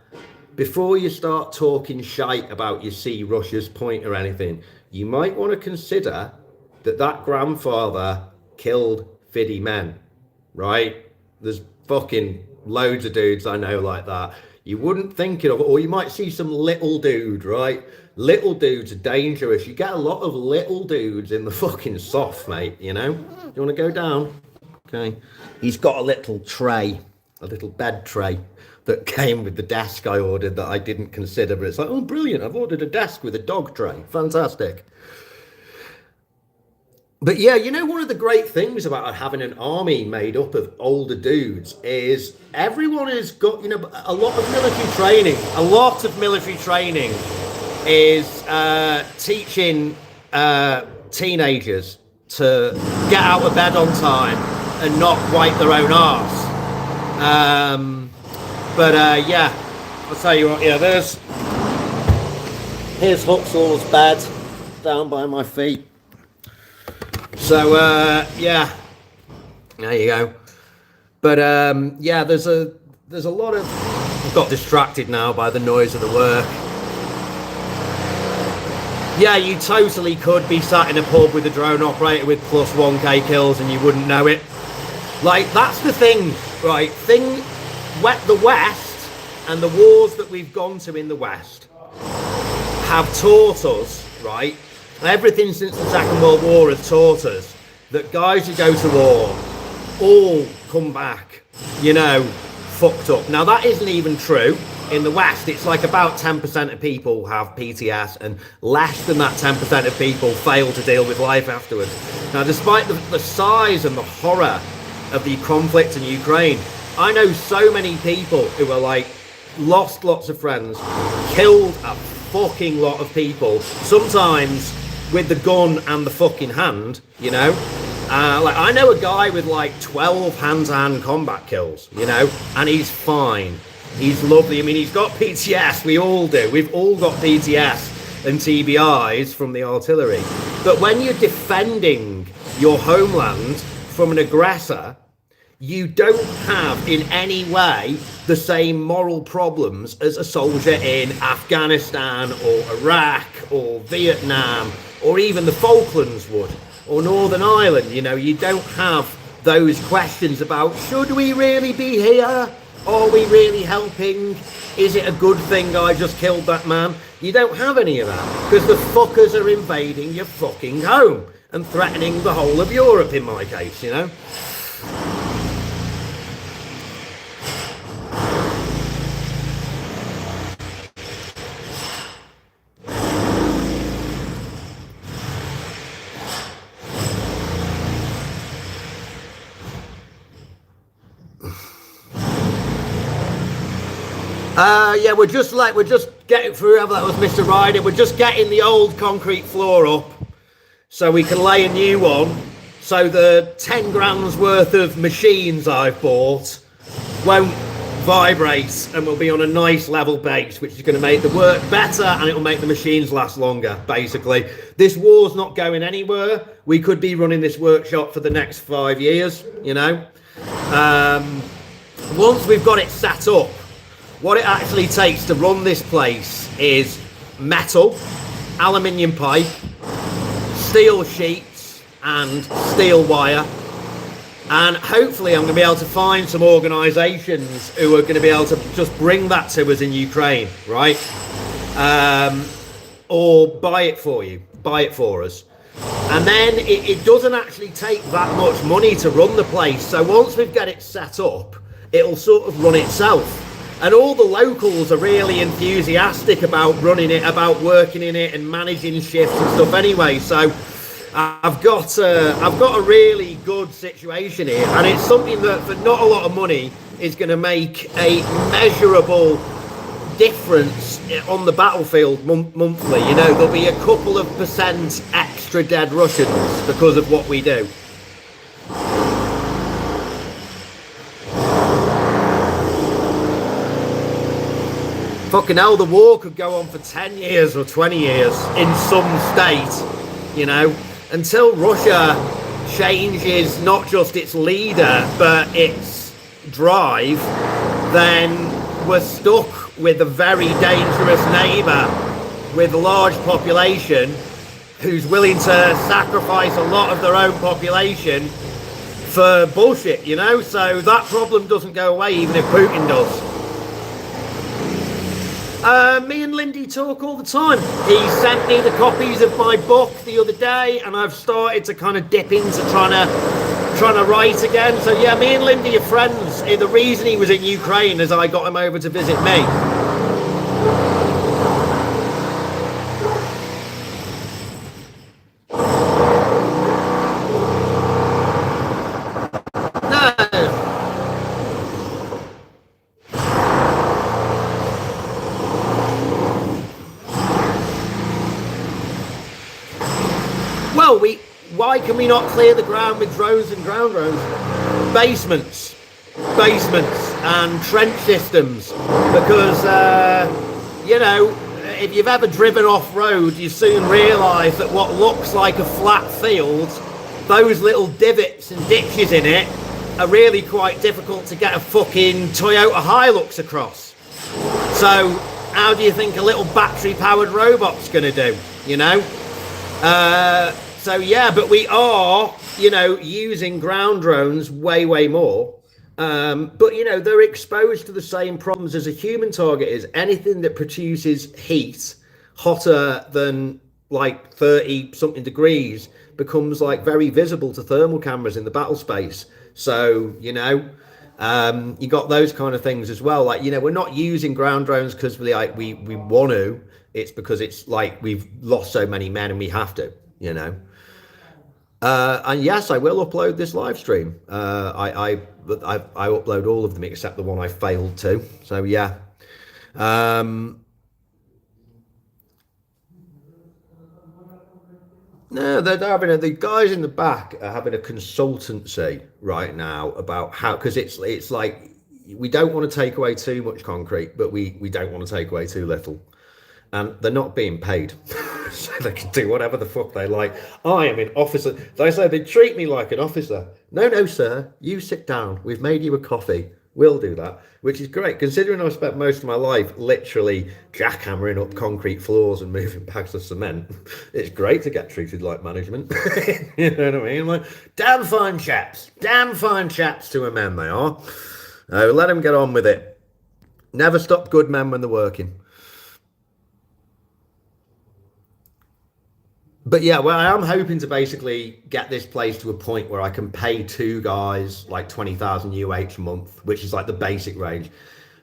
[SPEAKER 1] before you start talking shite about you see Russia's point or anything, you might want to consider that grandfather killed 50 men, right? There's fucking loads of dudes I know like that. You wouldn't think it of, or you might see some little dude, right? Little dudes are dangerous. You get a lot of little dudes in the fucking soft, mate, you know? You want to go down? Okay. He's got a little tray, a little bed tray that came with the desk I ordered that I didn't consider, but it's like, oh, brilliant. I've ordered a desk with a dog tray. Fantastic. But yeah, you know, one of the great things about having an army made up of older dudes is everyone has got, you know, a lot of military training. A lot of military training is teaching teenagers to get out of bed on time and not wipe their own arse. Yeah, I'll tell you what, yeah, here's Huxley's bed down by my feet. So yeah, there you go. But yeah, there's a lot of, I've got distracted now by the noise of the work. Yeah, you totally could be sat in a pub with a drone operator with plus 1k kills and you wouldn't know it. Like, that's the thing, right? The West and the wars that we've gone to in the West have taught us, right? Everything since the Second World War has taught us that guys who go to war all come back, you know, fucked up. Now, that isn't even true. In the West, it's like about 10% of people have PTS and less than that 10% of people fail to deal with life afterwards. Now, despite the size and the horror of the conflict in Ukraine, I know so many people who are like, lost lots of friends, killed a fucking lot of people, sometimes with the gun and the fucking hand, you know. Like, I know a guy with like 12 hand-to-hand combat kills, you know, and he's fine. He's lovely. I mean, he's got PTS. We all do. We've all got PTS and TBIs from the artillery. But when you're defending your homeland from an aggressor, you don't have in any way the same moral problems as a soldier in Afghanistan or Iraq or Vietnam or even the Falklands would, or Northern Ireland. You know, you don't have those questions about, should we really be here? Are we really helping? Is it a good thing I just killed that man? You don't have any of that, because the fuckers are invading your fucking home and threatening the whole of Europe in my case, you know? Yeah, we're just getting through, that was Mr. Ryder, we're just getting the old concrete floor up so we can lay a new one, so the 10 grand's worth of machines I've bought won't vibrate and will be on a nice level base, which is going to make the work better and it will make the machines last longer, basically. This war's not going anywhere. We could be running this workshop for the next 5 years, you know. Once we've got it set up, what it actually takes to run this place is metal, aluminium pipe, steel sheets and steel wire. And hopefully I'm going to be able to find some organisations who are going to be able to just bring that to us in Ukraine, right? Or buy it for us. And then it doesn't actually take that much money to run the place. So once we've got it set up, it'll sort of run itself. And all the locals are really enthusiastic about running it, about working in it and managing shifts and stuff anyway. So I've got a really good situation here, and it's something that for not a lot of money is going to make a measurable difference on the battlefield monthly. You know, there'll be a couple of percent extra dead Russians because of what we do. Fucking hell, the war could go on for 10 years or 20 years in some state, you know, until Russia changes not just its leader, but its drive, then we're stuck with a very dangerous neighbour with a large population who's willing to sacrifice a lot of their own population for bullshit, you know? So that problem doesn't go away even if Putin does. Me and Lindy talk all the time. He sent me the copies of my book the other day, and I've started to kind of dip into trying to write again. So yeah, me and Lindy are friends. The reason he was in Ukraine is I got him over to visit me. Why can we not clear the ground with drones and ground drones? Basements and trench systems, because you know, if you've ever driven off-road, you soon realise that what looks like a flat field, those little divots and ditches in it are really quite difficult to get a fucking Toyota Hilux across. So how do you think a little battery-powered robot's going to do, you know? So yeah, but we are, you know, using ground drones way more. But, you know, they're exposed to the same problems as a human target is. Anything that produces heat hotter than like 30 something degrees becomes like very visible to thermal cameras in the battle space. So, you know, you got those kind of things as well. Like, you know, we're not using ground drones because we want to. It's because it's like we've lost so many men and we have to, you know. And yes, I will upload this live stream. I upload all of them except the one I failed to. So yeah. No, they're having the guys in the back are having a consultancy right now about how, because it's like we don't want to take away too much concrete, but we don't want to take away too little. And they're not being paid, so they can do whatever the fuck they like. I am an officer. They say they treat me like an officer. No, sir, you sit down. We've made you a coffee. We'll do that, which is great, considering I've spent most of my life literally jackhammering up concrete floors and moving bags of cement. It's great to get treated like management. You know what I mean? Like, damn fine chaps to a man they are. Let them get on with it. Never stop good men when they're working. But yeah, well, I am hoping to basically get this place to a point where I can pay two guys like 20,000 UH a month, which is like the basic range.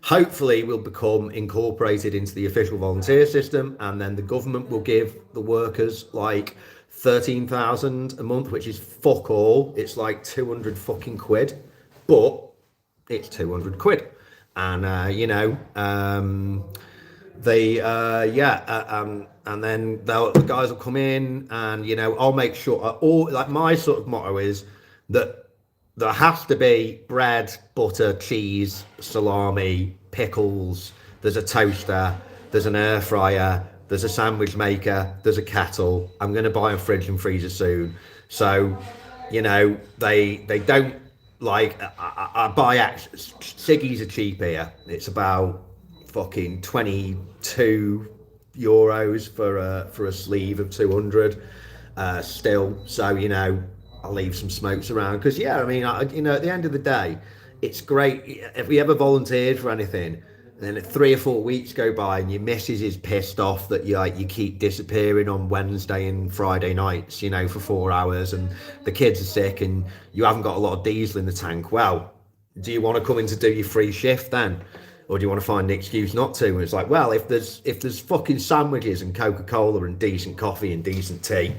[SPEAKER 1] Hopefully we'll become incorporated into the official volunteer system, and then the government will give the workers like 13,000 a month, which is fuck all. It's like 200 fucking quid, but it's 200 quid. And, you know, and then the guys will come in, and you know, I'll make sure like my sort of motto is that there has to be bread, butter, cheese, salami, pickles, there's a toaster, there's an air fryer, there's a sandwich maker, there's a kettle. I'm going to buy a fridge and freezer soon, so you know, they don't like I buy ciggies are cheap here. It's about fucking 22 euros for a sleeve of 200 still. So, you know, I'll leave some smokes around because yeah, I mean, at the end of the day, it's great if we ever volunteered for anything. And then 3 or 4 weeks go by, and your missus is pissed off that you keep disappearing on Wednesday and Friday nights, for 4 hours, and the kids are sick, and you haven't got a lot of diesel in the tank. Well, do you want to come in to do your free shift then, or do you want to find an excuse not to? And it's like, well, if there's fucking sandwiches and Coca-Cola and decent coffee and decent tea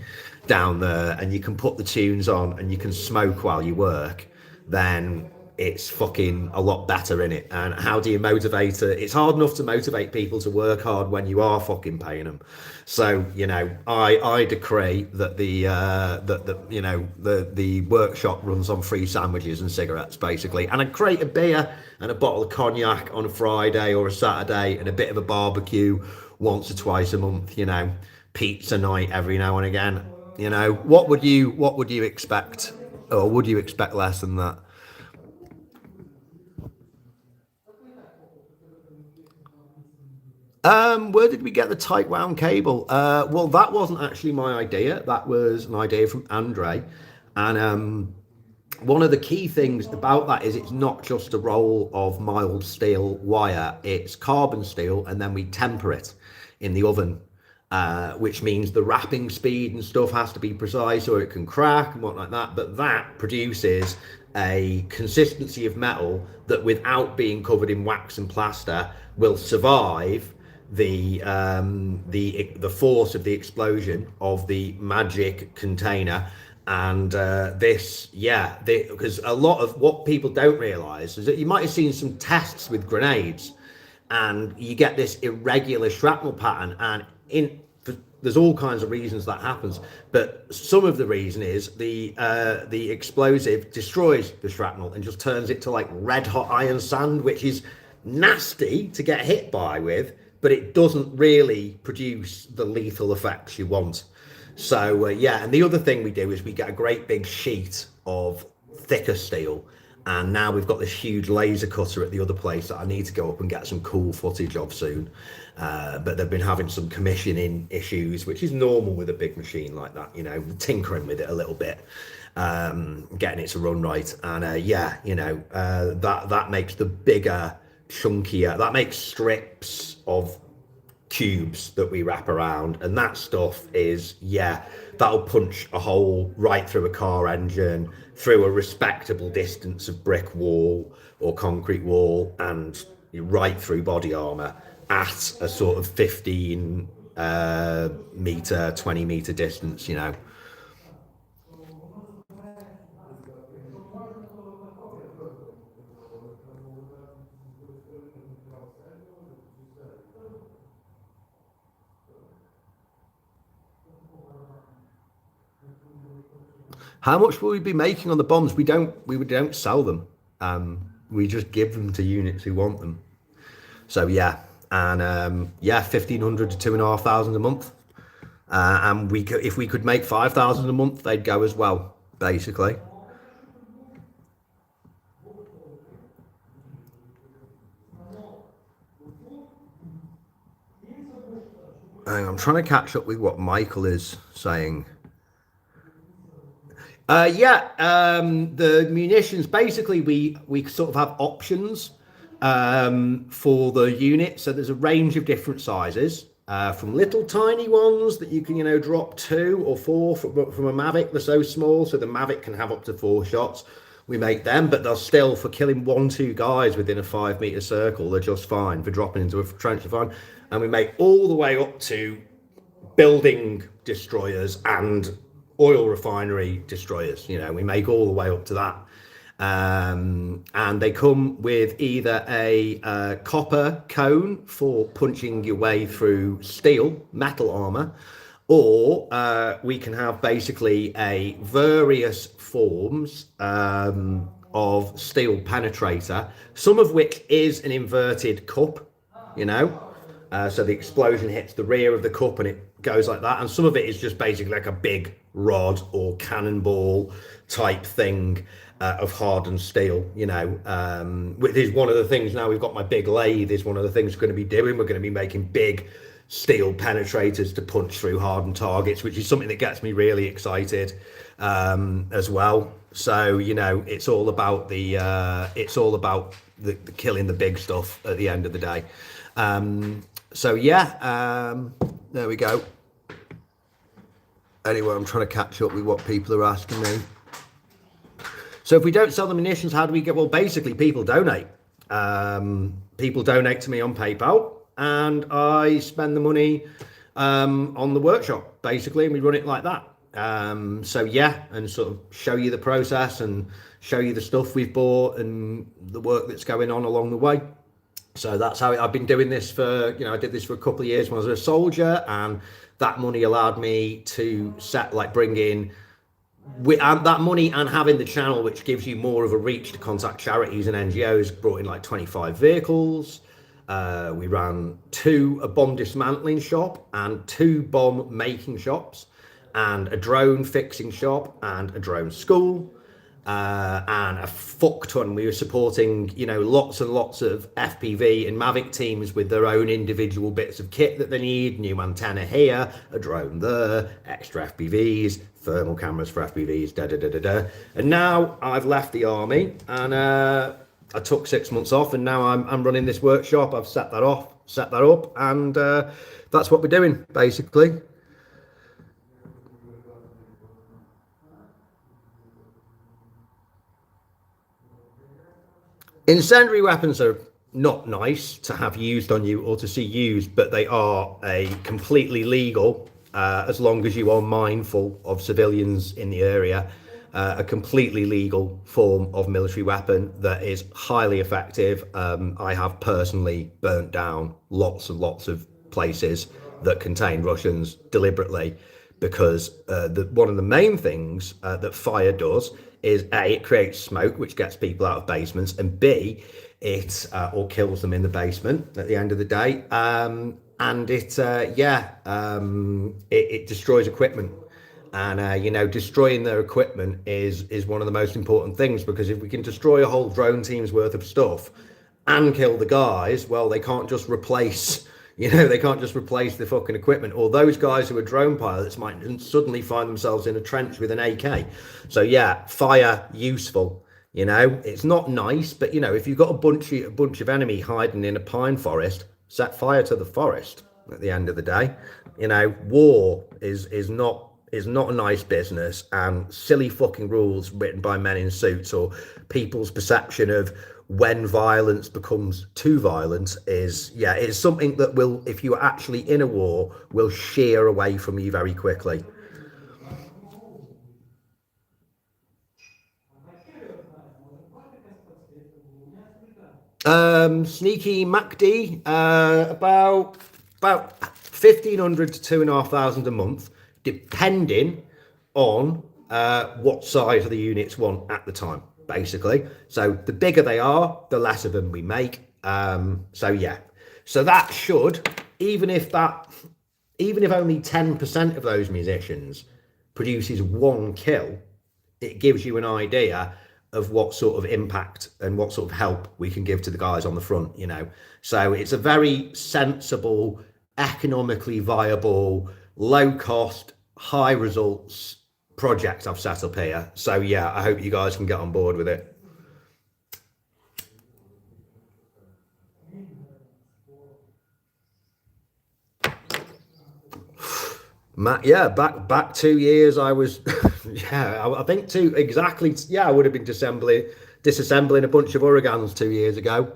[SPEAKER 1] down there, and you can put the tunes on and you can smoke while you work, then it's fucking a lot better in it. And how do you motivate it? It's hard enough to motivate people to work hard when you are fucking paying them. So I decree that the workshop runs on free sandwiches and cigarettes basically, and a crate of beer and a bottle of cognac on a Friday or a Saturday, and a bit of a barbecue once or twice a month. Pizza night every now and again. What would you expect, or would you expect less than that? Where did we get the tight wound cable? Well, that wasn't actually my idea. That was an idea from Andre. And one of the key things about that is it's not just a roll of mild steel wire, it's carbon steel, and then we temper it in the oven, which means the wrapping speed and stuff has to be precise or it can crack and whatnot like that. But that produces a consistency of metal that, without being covered in wax and plaster, will survive the force of the explosion of the magic container. And because a lot of what people don't realize is that you might have seen some tests with grenades, and you get this irregular shrapnel pattern, and there's all kinds of reasons that happens, but some of the reason is the explosive destroys the shrapnel and just turns it to like red hot iron sand, which is nasty to get hit by with, but it doesn't really produce the lethal effects you want. So and the other thing we do is we get a great big sheet of thicker steel, and now we've got this huge laser cutter at the other place that I need to go up and get some cool footage of soon. But they've been having some commissioning issues, which is normal with a big machine like that, tinkering with it a little bit, getting it to run right. And that makes the bigger, chunkier, that makes strips of cubes that we wrap around, and that stuff is that'll punch a hole right through a car engine, through a respectable distance of brick wall or concrete wall, and right through body armor at a sort of 15 meter, 20-meter distance. How much will we be making on the bombs? We don't sell them. We just give them to units who want them. So and 1,500 to 2,500 a month. And if we could make 5,000 a month, they'd go as well, basically. I'm trying to catch up with what Michael is saying. The munitions, basically we sort of have options for the unit. So there's a range of different sizes, from little tiny ones that you can drop 2 or 4 from a Mavic. They're so small, so the Mavic can have up to 4 shots. We make them, but they're still, for killing 1-2 guys within a 5-meter circle, they're just fine. For dropping into a trench, they're fine. And we make all the way up to building destroyers and oil refinery destroyers. We make all the way up to that. And they come with either a copper cone for punching your way through metal armor, or we can have basically a various forms of steel penetrator, some of which is an inverted cup, so the explosion hits the rear of the cup and it goes like that, and some of it is just basically like a big rod or cannonball type thing of hardened steel, which is one of the things. Now we've got my big lathe, is one of the things we're going to be doing. We're going to be making big steel penetrators to punch through hardened targets, which is something that gets me really excited as well. So, you know, it's all about the killing the big stuff at the end of the day. So yeah, there we go. Anyway, I'm trying to catch up with what people are asking me. So if we don't sell the munitions, how do we get? Well, basically, people donate. People donate to me on PayPal, and I spend the money on the workshop, basically, and we run it like that. So yeah, and sort of show you the process and show you the stuff we've bought and the work that's going on along the way. So that's how I've been doing this for, you know, I did this for a couple of years when I was a soldier, and that money allowed me to bring in that money, and having the channel, which gives you more of a reach to contact charities and NGOs, brought in like 25 vehicles. We ran a bomb dismantling shop and 2 bomb making shops, and a drone fixing shop and a drone school, and a fuck ton. We were supporting, you know, lots and lots of FPV and Mavic teams with their own individual bits of kit that they need. New antenna here, a drone there, extra FPVs, thermal cameras for FPVs, And now I've left the army, and I took 6 months off, and now I'm running this workshop. I've set that up, and that's what we're doing basically. Incendiary weapons are not nice to have used on you or to see used, but they are a completely legal, as long as you are mindful of civilians in the area, a completely legal form of military weapon that is highly effective. I have personally burnt down lots and lots of places that contain Russians deliberately, because one of the main things that fire does is A, it creates smoke, which gets people out of basements, and B, it or kills them in the basement at the end of the day. And it destroys equipment. And, you know, destroying their equipment is one of the most important things, because if we can destroy a whole drone team's worth of stuff and kill the guys, well, they can't just replace, you know, they can't just replace the fucking equipment. Or those guys who are drone pilots might suddenly find themselves in a trench with an AK. So yeah, fire, useful. You know, it's not nice, but, you know, if you've got a bunch of enemy hiding in a pine forest, set fire to the forest at the end of the day. You know, war is not a nice business, and silly fucking rules written by men in suits, or people's perception of when violence becomes too violent is something that will, if you're actually in a war, will shear away from you very quickly. Sneaky MacD, about 1,500 to 2,500 a month, depending on what size of the units want at the time, basically. So the bigger they are, the less of them we make. So yeah, so that should, even if only 10% of those munitions produces 1 kill, it gives you an idea of what sort of impact and what sort of help we can give to the guys on the front, you know. So it's a very sensible, economically viable, low cost, high results project I've set up here. So yeah, I hope you guys can get on board with it. Matt, yeah, back 2 years I was I think I would have been disassembling a bunch of Uragans 2 years ago.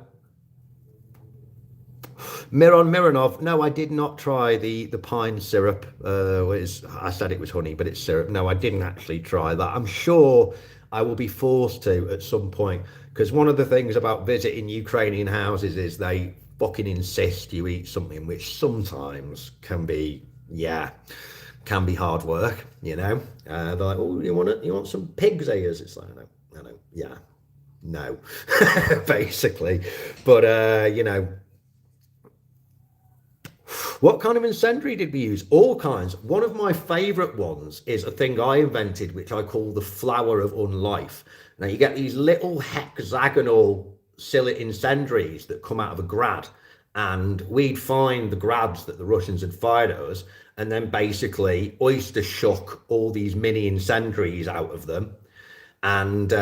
[SPEAKER 1] Mironov, no, I did not try the pine syrup. I said it was honey, but it's syrup. No, I didn't actually try that. I'm sure I will be forced to at some point, because one of the things about visiting Ukrainian houses is they fucking insist you eat something, which sometimes can be hard work, you know. They're like, oh, you want some pig's ears? It's like, I know, yeah, no, basically. But you know, what kind of incendiary did we use? All kinds. One of my favorite ones is a thing I invented, which I call the flower of unlife. Now you get these little hexagonal sillet incendiaries that come out of a grad, and we'd find the grabs that the Russians had fired at us, and then basically oyster shuck all these mini incendiaries out of them. And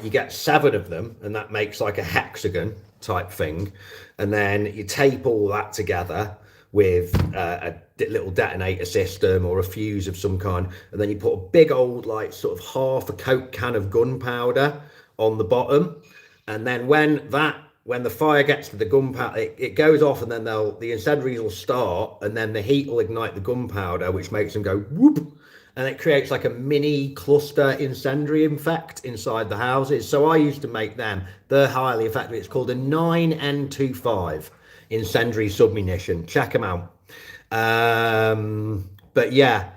[SPEAKER 1] you get 7 of them, and that makes like a hexagon type thing. And then you tape all that together with a little detonator system or a fuse of some kind, and then you put a big old, like, sort of half a Coke can of gunpowder on the bottom, and then when the fire gets to the gunpowder, it goes off, and then the incendiaries will start, and then the heat will ignite the gunpowder, which makes them go whoop, and it creates like a mini cluster incendiary effect inside the houses. So I used to make them. They're highly effective. It's called a 9N25 incendiary submunition. Check them out. But yeah,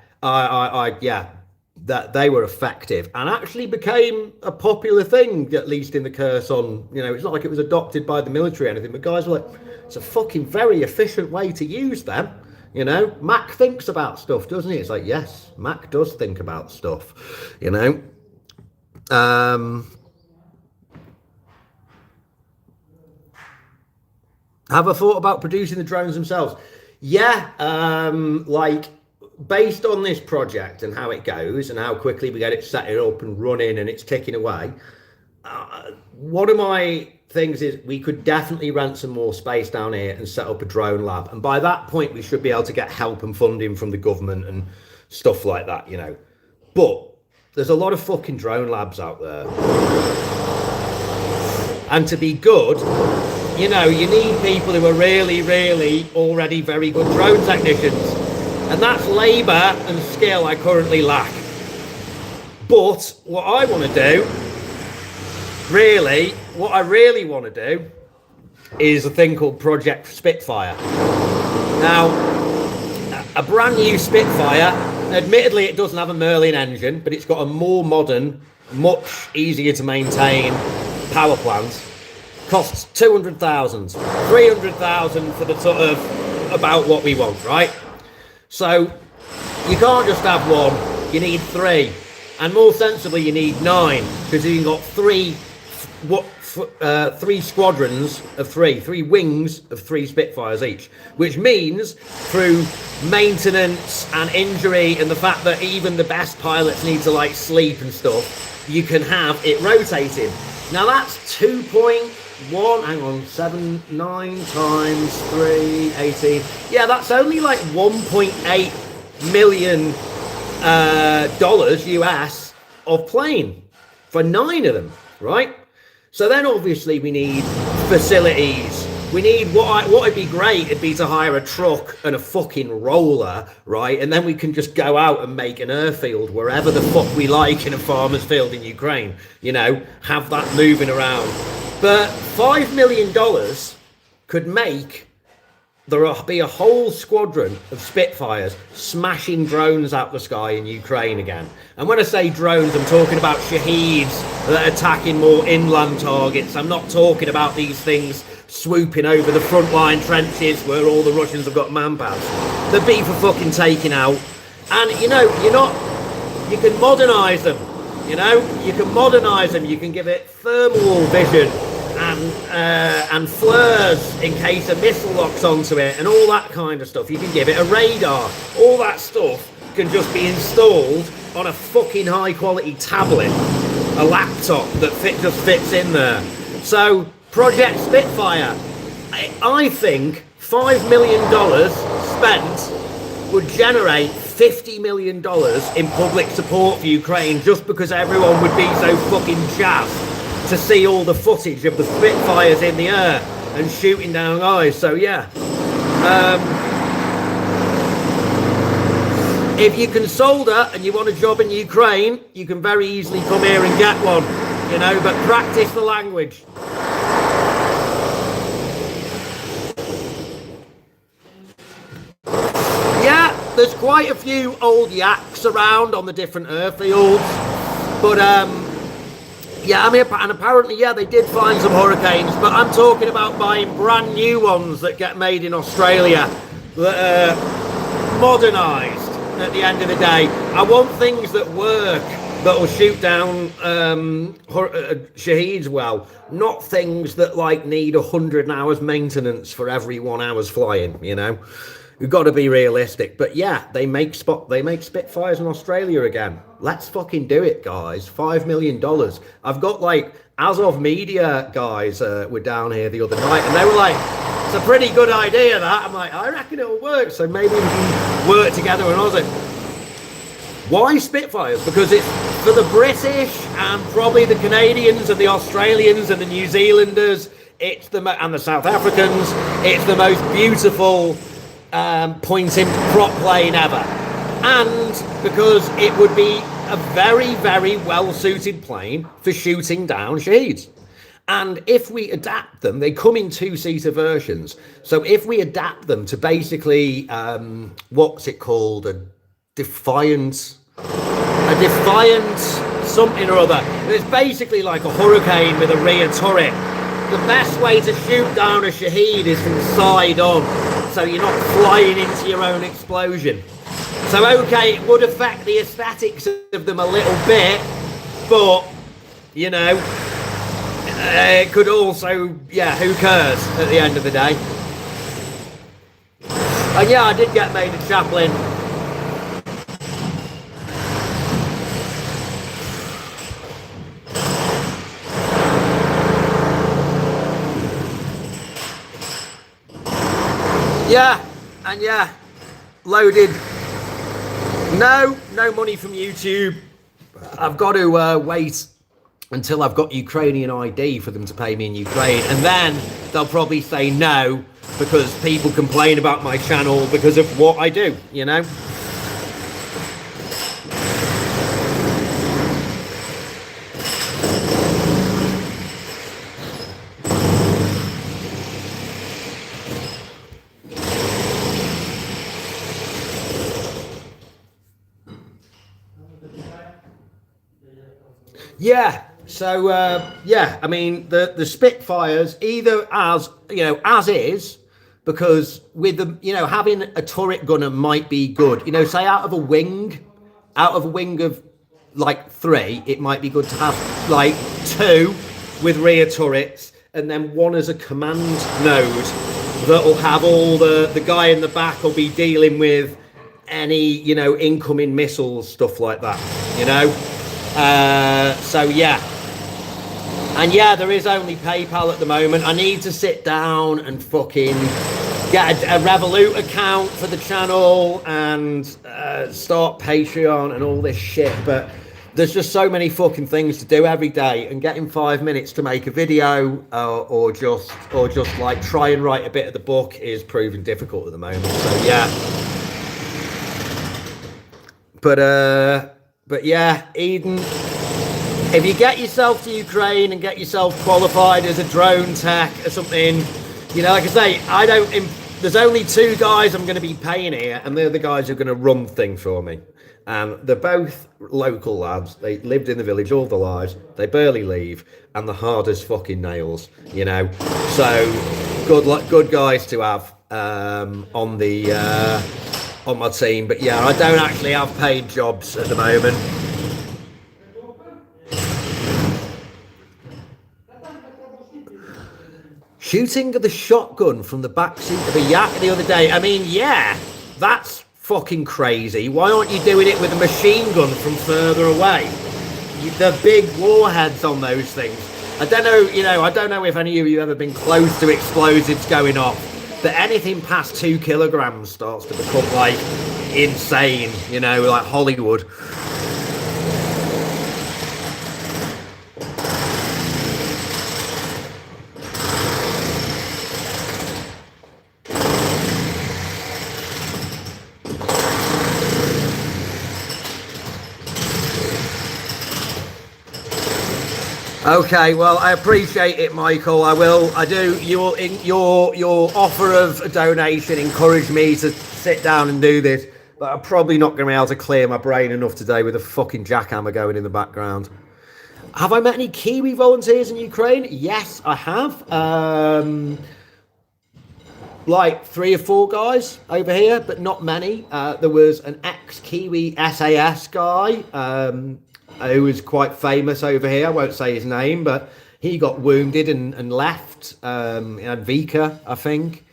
[SPEAKER 1] that they were effective and actually became a popular thing, at least in the Kherson. You know, it's not like it was adopted by the military or anything, but guys were like, it's a fucking very efficient way to use them. You know, Mac thinks about stuff, doesn't he? It's like, yes, Mac does think about stuff, you know. Have I thought about producing the drones themselves? Yeah, like, based on this project and how it goes and how quickly we get it set it up and running and it's ticking away, one of my things is we could definitely rent some more space down here and set up a drone lab, and by that point we should be able to get help and funding from the government and stuff like that, you know. But there's a lot of fucking drone labs out there, and to be good, you know, you need people who are really, really already very good drone technicians, and that's labour and skill I currently lack. But what I want to do, what I really want to do is a thing called Project Spitfire. Now, a brand new Spitfire, admittedly it doesn't have a Merlin engine, but it's got a more modern, much easier to maintain power plant. Costs 200,000, 300,000 for the sort of about what we want, right? So you can't just have one, you need 3, and more sensibly you need 9, because you've got 3 squadrons of 3 wings of 3 Spitfires each, which means through maintenance and injury and the fact that even the best pilots need to like sleep and stuff, you can have it rotating. Now that's 9 times 3, 18. Yeah, that's only like $1.8 million dollars US of plane for 9 of them, right? So then obviously we need facilities. We need what would be great, it'd be to hire a truck and a fucking roller, right? And then we can just go out and make an airfield wherever the fuck we like in a farmer's field in Ukraine, you know, have that moving around. But $5 million could make there be a whole squadron of Spitfires smashing drones out the sky in Ukraine again. And when I say drones, I'm talking about Shaheeds that are attacking more inland targets. I'm not talking about these things swooping over the front line trenches where all the Russians have got man-pads. They'd be for fucking taking out. And, you know, you can modernise them. You know, you can modernise them. You can give it thermal vision and flares in case a missile locks onto it and all that kind of stuff. You can give it a radar. All that stuff can just be installed on a fucking high quality tablet, a laptop that just fits in there. So Project Spitfire, I think $5 million spent would generate $50 million in public support for Ukraine, just because everyone would be so fucking jazzed to see all the footage of the Spitfires in the air and shooting down guys. So yeah, if you can solder and you want a job in Ukraine, you can very easily come here and get one, you know, but practice the language. Yeah, there's quite a few old yaks around on the different airfields, but yeah, I mean, and apparently, yeah, they did find some Hurricanes, but I'm talking about buying brand new ones that get made in Australia, that are modernised at the end of the day. I want things that work. that'll shoot down Shaheeds well, not things that like need 100 hours maintenance for every 1 hour's flying. You know, we've got to be realistic. But yeah, they make Spitfires in Australia again. Let's fucking do it, guys. $5 million. I've got like Azov Media guys were down here the other night, and they were like, it's a pretty good idea, that. I'm like, I reckon it'll work, so maybe we can work together and Aussie. Why Spitfires? Because it's for the British and probably the Canadians and the Australians and the New Zealanders, and the South Africans, it's the most beautiful point-in prop plane ever. And because it would be a very, very well-suited plane for shooting down Shaheeds. And if we adapt them, they come in two-seater versions. So if we adapt them to basically, what's it called? A Defiant something or other. It's basically like a Hurricane with a rear turret. The best way to shoot down a Shaheed is from side on, so you're not flying into your own explosion. So okay, it would affect the aesthetics of them a little bit, but, you know, it could also, yeah, who cares at the end of the day. And yeah, I did get made a chaplain. Yeah, and yeah, loaded. No money from YouTube. I've got to wait until I've got Ukrainian ID for them to pay me in Ukraine, and then they'll probably say no because people complain about my channel because of what I do, you know? Yeah, so yeah, I mean the Spitfires either as, you know, as is, because with the, you know, having a turret gunner might be good, you know, say out of a wing of like 3, it might be good to have like 2 with rear turrets and then 1 as a command node that'll have all the guy in the back will be dealing with any, you know, incoming missiles, stuff like that, you know. So yeah, and yeah, there is only PayPal at the moment. I need to sit down and fucking get a Revolut account for the channel and start Patreon and all this shit, but there's just so many fucking things to do every day, and getting 5 minutes to make a video or just like try and write a bit of the book is proving difficult at the moment. So yeah, but yeah, Eden, if you get yourself to Ukraine and get yourself qualified as a drone tech or something, you know, like I say, there's only 2 guys I'm going to be paying here, and they're the guys who are going to run things for me. And they're both local lads. They lived in the village all their lives. They barely leave, and the hard as fucking nails, you know. So good guys to have on my team. But yeah, I don't actually have paid jobs at the moment. Shooting the shotgun from the backseat of a yak the other day. I mean, yeah, that's fucking crazy. Why aren't you doing it with a machine gun from further away? The big warheads on those things. I don't know, you know, I don't know if any of you have ever been close to explosives going off, but anything past 2 kilograms starts to become like insane, you know, like Hollywood. Okay, well, I appreciate it, Michael. I do. Your offer of a donation encouraged me to sit down and do this, but I'm probably not going to be able to clear my brain enough today with a fucking jackhammer going in the background. Have I met any Kiwi volunteers in Ukraine? Yes, I have. Like 3 or 4 guys over here, but not many. There was an ex-Kiwi SAS guy. who was quite famous over here. I won't say his name, but he got wounded and left. He had Vika, I think.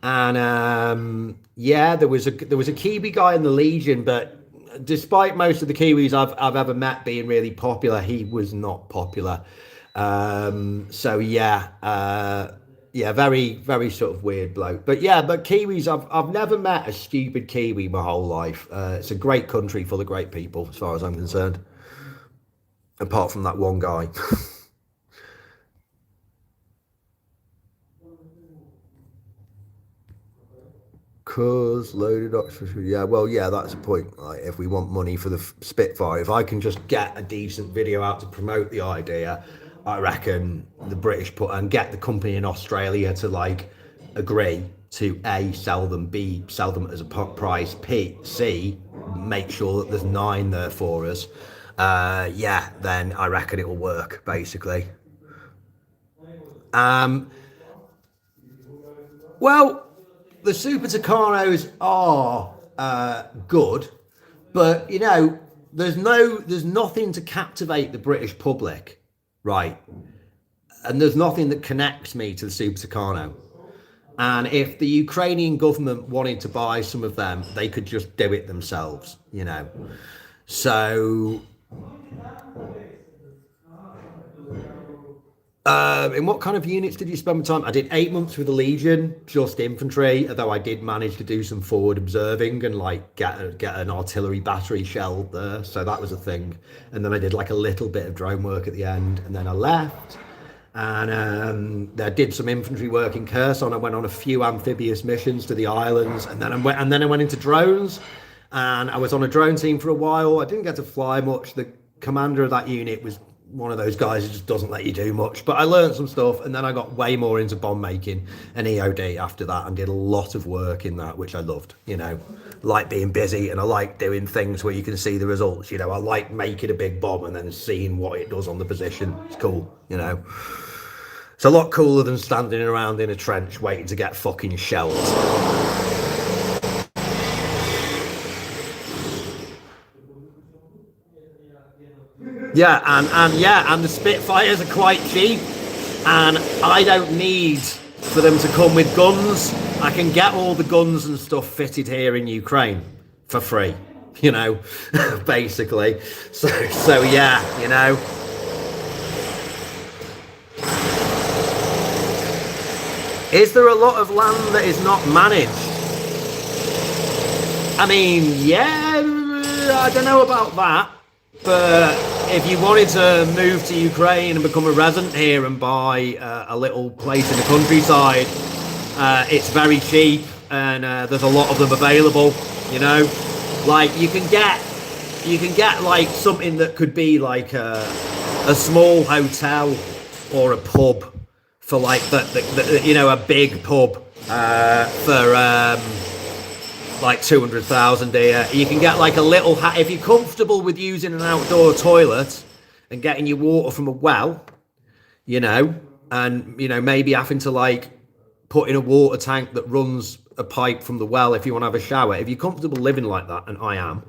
[SPEAKER 1] And yeah, there was a Kiwi guy in the Legion, but despite most of the Kiwis I've ever met being really popular, he was not popular. So yeah, yeah, very, very sort of weird bloke. But yeah, but Kiwis, I've never met a stupid Kiwi my whole life. It's a great country full of great people, as far as I'm concerned. Apart from that one guy. Cause loaded Oxford, yeah, well, yeah, that's the point. Like, if we want money for the Spitfire, if I can just get a decent video out to promote the idea, I reckon the British and get the company in Australia to like agree to A, sell them, B, sell them as a price, C, make sure that there's 9 there for us. Yeah, then I reckon it will work, basically. Well, the Super Tucanos are good, but you know, there's nothing to captivate the British public, right? And there's nothing that connects me to the Super Tucano. And if the Ukrainian government wanted to buy some of them, they could just do it themselves, you know. So in what kind of units did you spend time? I did 8 months with the Legion, just infantry, although I did manage to do some forward observing and like get an artillery battery shelled there. So that was a thing. And then I did like a little bit of drone work at the end, and then I left. And I did some infantry work in Kherson. I went on a few amphibious missions to the islands, and then I went into drones. And I was on a drone team for a while. I didn't get to fly much. The commander of that unit was one of those guys who just doesn't let you do much, but I learned some stuff, and then I got way more into bomb making and EOD after that, and did a lot of work in that, which I loved. You know, like being busy, and I like doing things where you can see the results. You know, I like making a big bomb and then seeing what it does on the position. It's cool, you know. It's a lot cooler than standing around in a trench waiting to get fucking shelled. Yeah, and the Spitfires are quite cheap, and I don't need for them to come with guns. I can get all the guns and stuff fitted here in Ukraine for free, you know, basically. So yeah, you know. Is there a lot of land that is not managed? I mean, yeah, I don't know about that, but if you wanted to move to Ukraine and become a resident here and buy a little place in the countryside, it's very cheap, and there's a lot of them available, you know. Like you can get like something that could be like a small hotel or a pub for like the you know, a big pub for like 200,000 here. You can get like a little if you're comfortable with using an outdoor toilet and getting your water from a well, you know, and you know, maybe having to like put in a water tank that runs a pipe from the well if you want to have a shower. If you're comfortable living like that, and I am,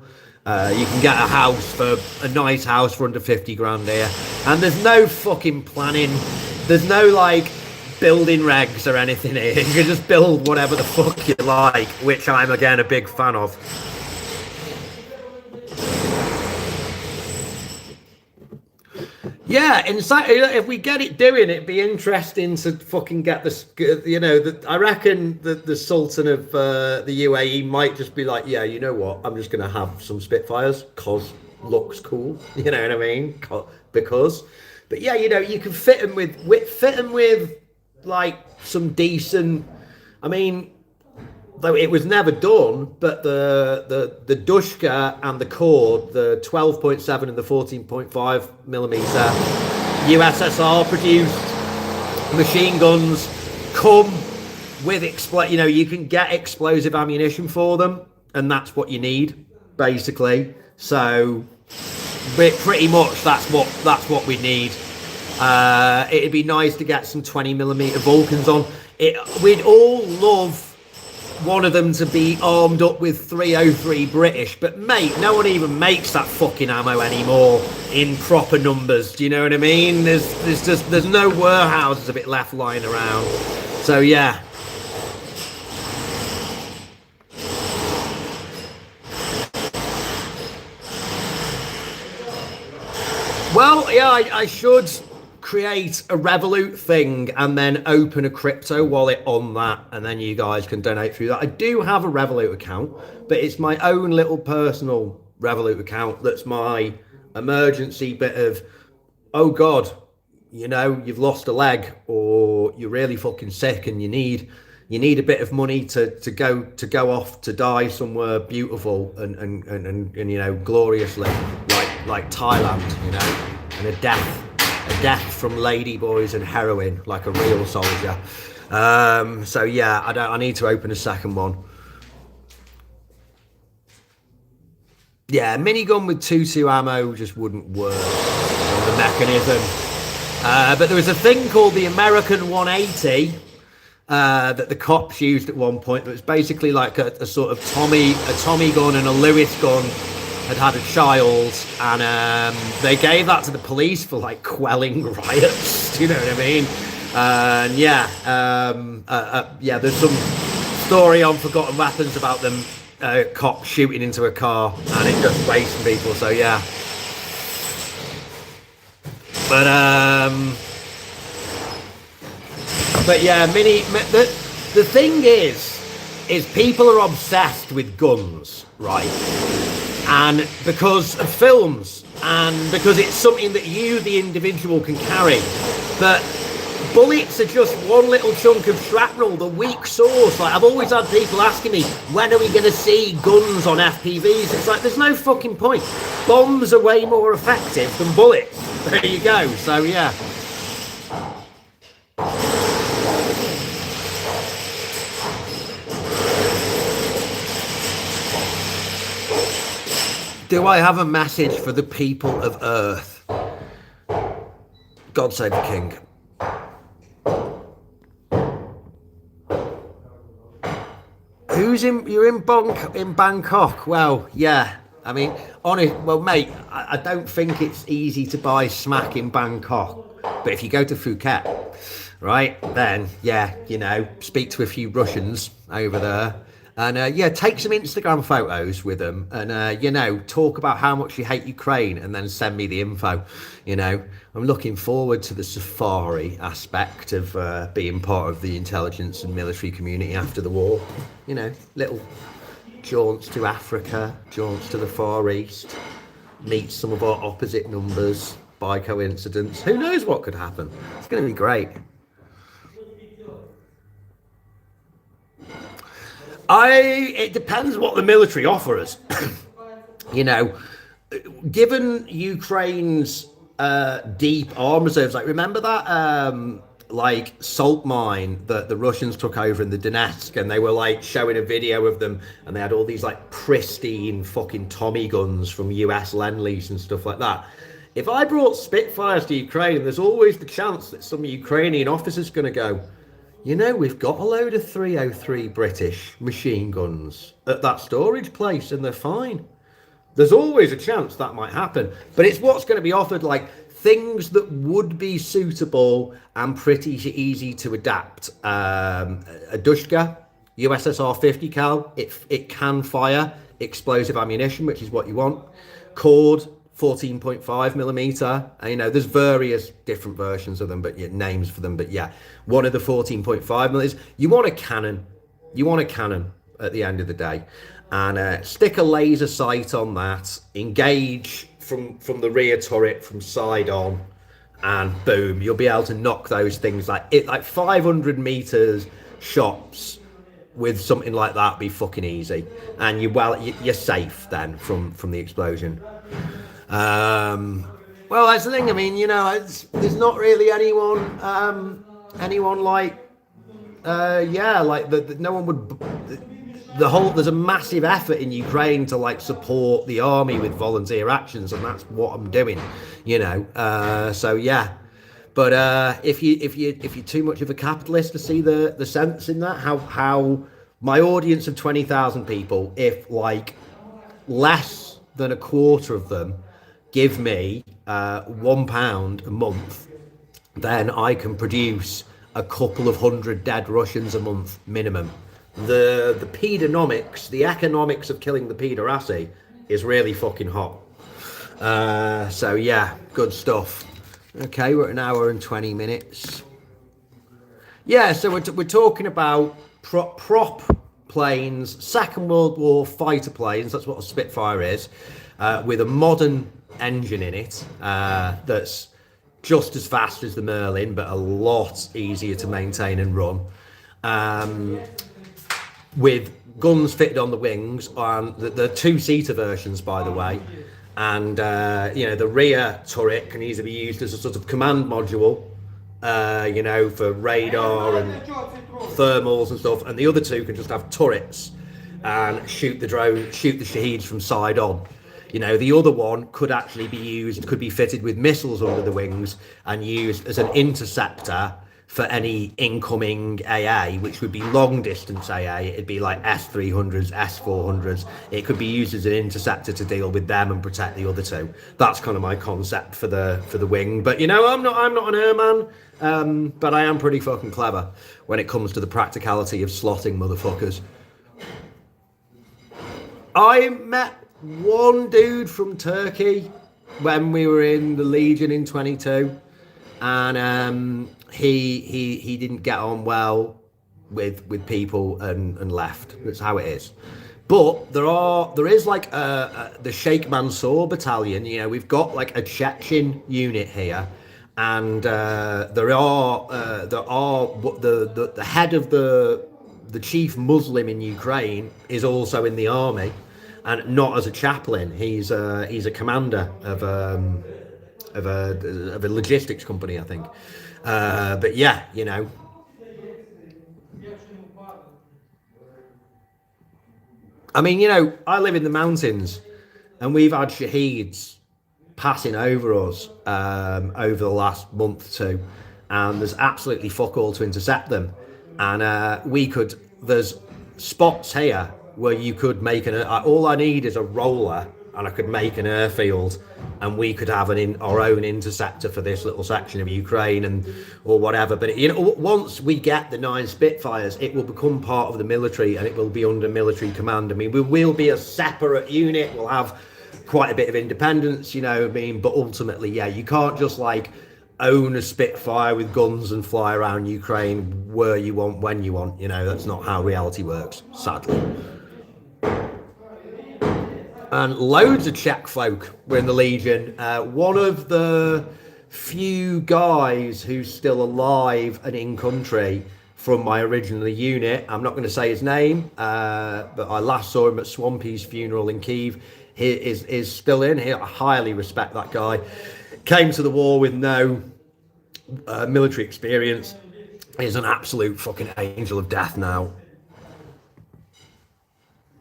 [SPEAKER 1] you can get a nice house for under 50 grand here, and there's no fucking planning. There's no like building regs or anything here. You can just build whatever the fuck you like, which I'm again a big fan of. Yeah, if we get it doing, it'd be interesting to fucking get this. You know, I reckon the Sultan of the UAE might just be like, yeah, you know what? I'm just gonna have some Spitfires cause looks cool. You know what I mean? Because, but yeah, you know, you can fit them with like some decent. I mean, though it was never done, but the Dushka and the Cord, the 12.7 and the 14.5 millimeter USSR produced machine guns come with you know, you can get explosive ammunition for them, and that's what you need basically. So pretty much that's what we need. It'd be nice to get some 20mm Vulcans on it. We'd all love one of them to be armed up with 303 British, but mate, no one even makes that fucking ammo anymore in proper numbers. Do you know what I mean? There's no warehouses of it left lying around. So yeah. Well, yeah, I should create a Revolut thing and then open a crypto wallet on that, and then you guys can donate through that. I do have a Revolut account, but it's my own little personal Revolut account that's my emergency bit of, oh God, you know, you've lost a leg or you're really fucking sick and you need a bit of money to go off to die somewhere beautiful and you know, gloriously, like Thailand, you know, and a death from ladyboys and heroin, like a real soldier. So yeah, I need to open a second one. Yeah, minigun with 2.2 ammo just wouldn't work on the mechanism. But there was a thing called the American 180 that the cops used at one point. That was basically like a sort of Tommy gun and a Lewis gun had a child, and they gave that to the police for like quelling riots. Do you know what I mean? And yeah, there's some story on Forgotten Weapons about them cops shooting into a car and it just wasting people. So yeah, but yeah, the thing is people are obsessed with guns, right? And because of films, and because it's something that you, the individual, can carry. But bullets are just one little chunk of shrapnel, the weak source. Like, I've always had people asking me, when are we going to see guns on FPVs? It's like, there's no fucking point. Bombs are way more effective than bullets. There you go. So, yeah. Do I have a message for the people of Earth? God save the king. You're in Bangkok? Well, yeah. I mean, well, mate, I don't think it's easy to buy smack in Bangkok. But if you go to Phuket, right, then, yeah, you know, speak to a few Russians over there. And yeah, take some Instagram photos with them and, you know, talk about how much you hate Ukraine and then send me the info. You know, I'm looking forward to the safari aspect of being part of the intelligence and military community after the war. You know, little jaunts to Africa, jaunts to the Far East, meet some of our opposite numbers by coincidence. Who knows what could happen? It's going to be great. It depends what the military offer us. You know, given Ukraine's deep arm reserves, like remember that like salt mine that the Russians took over in the Donetsk, and they were like showing a video of them, and they had all these like pristine fucking Tommy guns from US Lend-Lease and stuff like that. If I brought Spitfires to Ukraine, there's always the chance that some Ukrainian officer's going to go, you know, we've got a load of 303 British machine guns at that storage place and they're fine. There's always a chance that might happen, but it's what's going to be offered, like things that would be suitable and pretty easy to adapt. A Dushka, USSR 50 cal, it can fire explosive ammunition, which is what you want. Cord, 14.5 millimeter. You know, there's various different versions of them, but yeah, names for them. But yeah, one of the 14.5 millimeters. You want a cannon. You want a cannon at the end of the day, and stick a laser sight on that. Engage from the rear turret from side on, and boom, you'll be able to knock those things like 500 meters shots with something like that. Be fucking easy, and you're safe then from the explosion. Well, that's the thing. I mean, you know, there's not really anyone like, no one would. There's a massive effort in Ukraine to like support the army with volunteer actions, and that's what I'm doing. You know, so yeah. But if you're too much of a capitalist to see the sense in that, how my audience of 20,000 people, if like less than a quarter of them give me £1 a month, then I can produce a couple of hundred dead Russians a month minimum. The pedonomics, the economics of killing the pederasty is really fucking hot. So yeah, good stuff. Okay, we're at an hour and 20 minutes. Yeah, so we're talking about prop planes, Second World War fighter planes, that's what a Spitfire is, with a modern engine in it that's just as fast as the Merlin, but a lot easier to maintain and run. With guns fitted on the wings, the two-seater versions, by the way. And, the rear turret can easily be used as a sort of command module, for radar and thermals and stuff. And the other two can just have turrets and shoot the Shaheeds from side on. The other one could actually could be fitted with missiles under the wings and used as an interceptor for any incoming AA, which would be long distance AA. It'd be like S-300s, S-400s. It could be used as an interceptor to deal with them and protect the other two. That's kind of my concept for the wing. But I'm not an airman, but I am pretty fucking clever when it comes to the practicality of slotting motherfuckers. I met one dude from Turkey when we were in the Legion in 22, and he didn't get on well with people and left. That's how it is. But there is like the Sheikh Mansour battalion. We've got like a Chechen unit here, and there are the head of the chief Muslim in Ukraine is also in the army. And not as a chaplain, he's a commander of a logistics company, I think. But yeah, I mean, I live in the mountains, and we've had Shaheeds passing over us over the last month or two, and there's absolutely fuck all to intercept them. And there's spots here where you could make all I need is a roller, and I could make an airfield, and we could have our own interceptor for this little section of Ukraine or whatever. But once we get the 9 Spitfires, it will become part of the military, and it will be under military command. I mean, we will be a separate unit. We'll have quite a bit of independence, but ultimately, yeah, you can't just like own a Spitfire with guns and fly around Ukraine where you want, when you want. That's not how reality works, sadly. And loads of Czech folk were in the Legion. One of the few guys who's still alive and in country from my original unit, I'm not going to say his name, but I last saw him at Swampy's funeral in Kyiv. He is still in here. I highly respect that guy. Came to the war with no military experience. He's an absolute fucking angel of death now.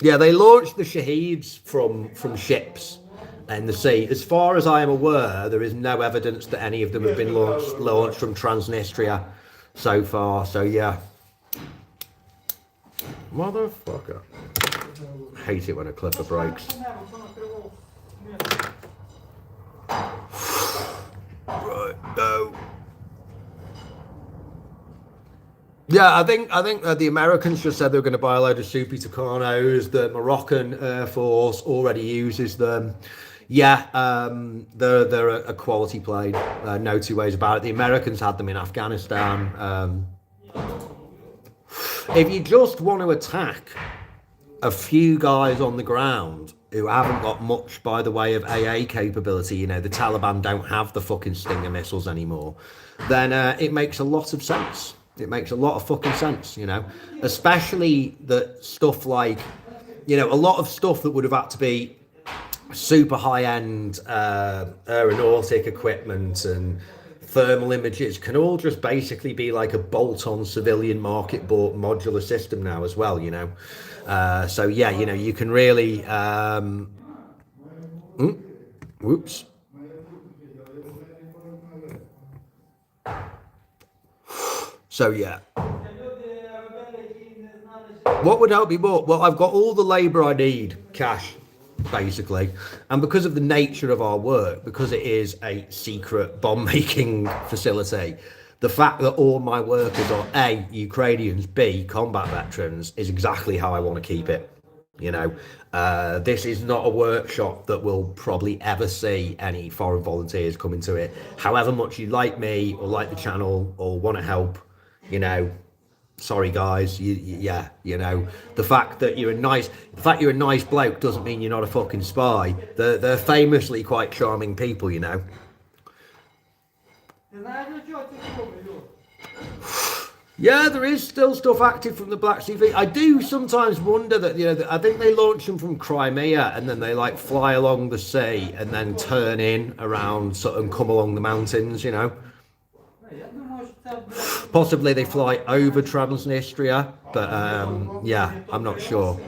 [SPEAKER 1] Yeah, they launched the Shaheeds from ships in the sea. As far as I am aware, there is no evidence that any of them have been launched from Transnistria so far. So yeah. Motherfucker. I hate it when a clipper breaks. Right, no. Yeah, I think the Americans just said they were going to buy a load of Soupy Tucanos. The Moroccan Air Force already uses them. Yeah, they're a quality plane. No two ways about it. The Americans had them in Afghanistan. If you just want to attack a few guys on the ground who haven't got much by the way of AA capability, the Taliban don't have the fucking Stinger missiles anymore, then it makes a lot of sense. It makes a lot of fucking sense, especially that stuff like, a lot of stuff that would have had to be super high-end aeronautic equipment and thermal images can all just basically be like a bolt-on civilian market bought modular system now as well, So yeah, you can really, whoops. So yeah. What would help me more? Well, I've got all the labour I need, cash, basically. And because of the nature of our work, because it is a secret bomb making facility, the fact that all my workers are A, Ukrainians, B, combat veterans, is exactly how I want to keep it. You know, this is not a workshop that will probably ever see any foreign volunteers come into it. However much you like me or like the channel or want to help, you know, sorry guys, yeah, you know, the fact you're a nice bloke doesn't mean you're not a fucking spy. They're famously quite charming people, you know. Yeah, there is still stuff active from the Black Sea Fleet. I do sometimes wonder that, you know, I think they launch them from Crimea and then they like fly along the sea and then turn in around and come along the mountains, you know. Possibly they fly over Transnistria, but yeah, I'm not sure.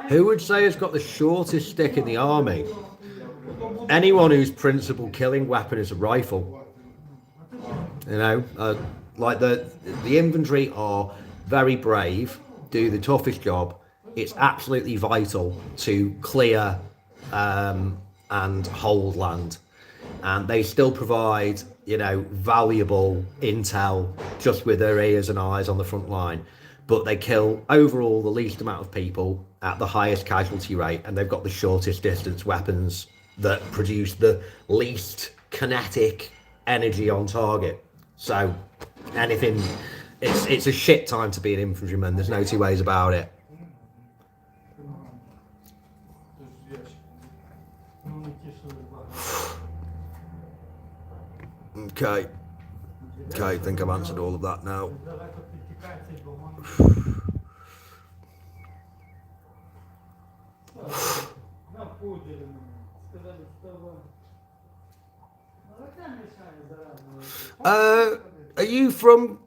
[SPEAKER 1] Who would say has got the shortest stick in the army? Anyone whose principal killing weapon is a rifle. You know, like the infantry are very brave, do the toughest job. It's absolutely vital to clear and hold land, and they still provide, you know, valuable intel just with their ears and eyes on the front line. But they kill overall the least amount of people at the highest casualty rate, and they've got the shortest distance weapons that produce the least kinetic energy on target. So anything, it's a shit time to be an infantryman. There's no two ways about it. Okay, I think I've answered all of that now. Are you from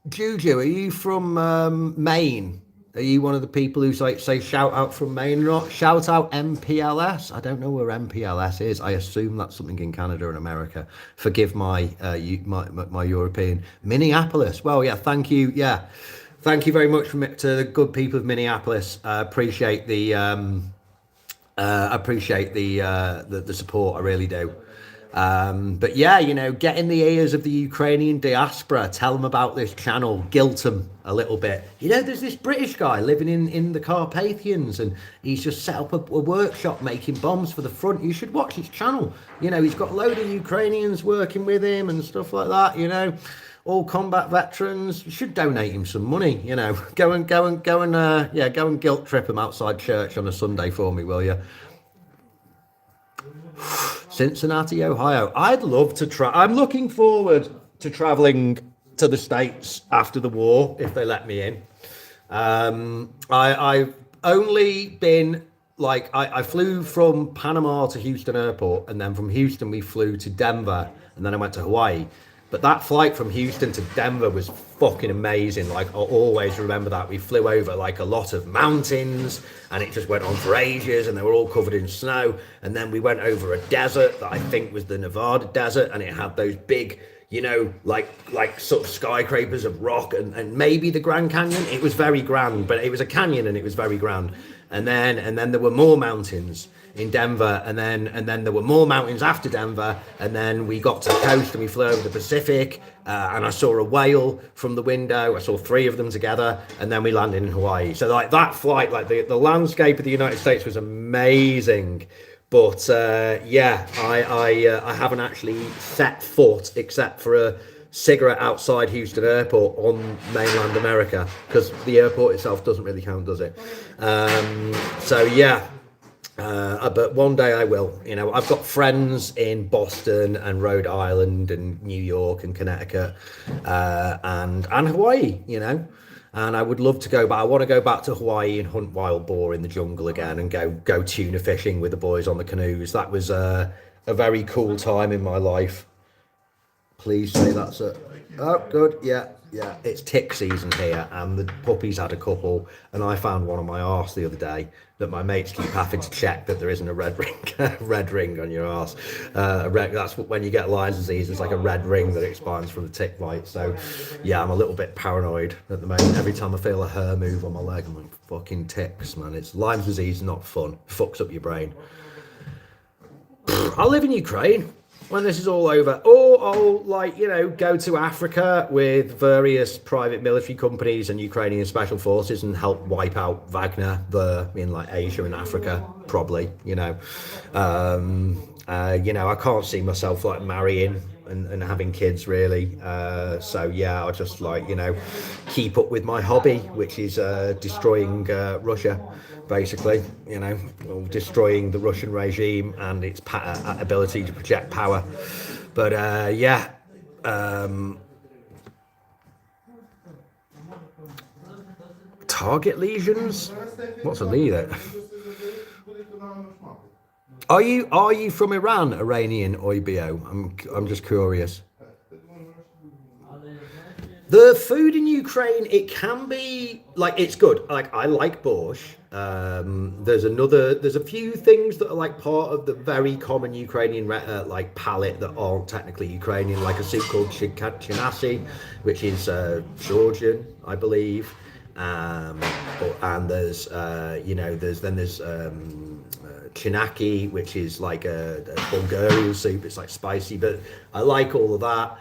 [SPEAKER 1] Juju? Are you from Maine? Are you one of the people who say shout out from Maine or not? Shout out MPLS. I don't know where MPLS is. I assume that's something in Canada and America. Forgive my European. Minneapolis. Well, yeah, thank you. Yeah, thank you very much to the good people of Minneapolis. Appreciate the support. I really do. But yeah, you know, get in the ears of the Ukrainian diaspora, tell them about this channel, guilt them a little bit. You know, there's this British guy living in the Carpathians, and he's just set up a workshop making bombs for the front. You should watch his channel. You know, he's got a load of Ukrainians working with him and stuff like that, you know, all combat veterans. You should donate him some money, you know. Go and guilt trip him outside church on a Sunday for me, will you? Cincinnati, Ohio. I'd love to try. I'm looking forward to traveling to the States after the war, if they let me in. I've only been, like, I flew from Panama to Houston Airport, and then from Houston we flew to Denver, and then I went to Hawaii. But that flight from Houston to Denver was fucking amazing. Like, I'll always remember that. We flew over like a lot of mountains, and it just went on for ages, and they were all covered in snow. And then we went over a desert that I think was the Nevada desert, and it had those big, you know, like sort of skyscrapers of rock, and maybe the Grand Canyon. It was very grand, but it was a canyon and it was very grand. And then there were more mountains in Denver, and then there were more mountains after Denver, and then we got to the coast and we flew over the Pacific, and I saw a whale from the window. I saw 3 of them together, and then we landed in Hawaii. So like that flight, like the landscape of the United States was amazing. But yeah, I haven't actually set foot, except for a cigarette outside Houston Airport, on mainland America, because the airport itself doesn't really count, does it? So yeah. But one day I will. You know, I've got friends in Boston and Rhode Island and New York and Connecticut, and Hawaii. You know, and I would love to go back. I want to go back to Hawaii and hunt wild boar in the jungle again, and go tuna fishing with the boys on the canoes. That was a very cool time in my life. Please say that's it. Oh, good. Yeah, yeah. It's tick season here, and the puppies had a couple, and I found one on my arse the other day that my mates keep having to check that there isn't a red ring, red ring on your arse. That's when you get Lyme's disease. It's like a red ring that expands from the tick bite. So, yeah, I'm a little bit paranoid at the moment. Every time I feel a hair move on my leg, I'm like, fucking ticks, man. It's Lyme's disease, not fun. Fucks up your brain. I live in Ukraine when this is all over, or I'll, like, you know, go to Africa with various private military companies and Ukrainian special forces and help wipe out Wagner in like Asia and Africa, probably. You know, I can't see myself like marrying and having kids really. So yeah, I'll just, like, you know, keep up with my hobby, which is destroying Russia, basically. You know, destroying the Russian regime and its ability to project power. But yeah. Target lesions? What's a lead? Are you from Iran, Iranian Oibio? I'm just curious. The food in Ukraine, it can be like, it's good. Like, I like borscht. There's a few things that are like part of the very common Ukrainian like palette that aren't technically Ukrainian, like a soup called chinasi, which is Georgian, I believe. And there's there's chinaki, which is like a Bulgarian soup. It's like spicy, but I like all of that.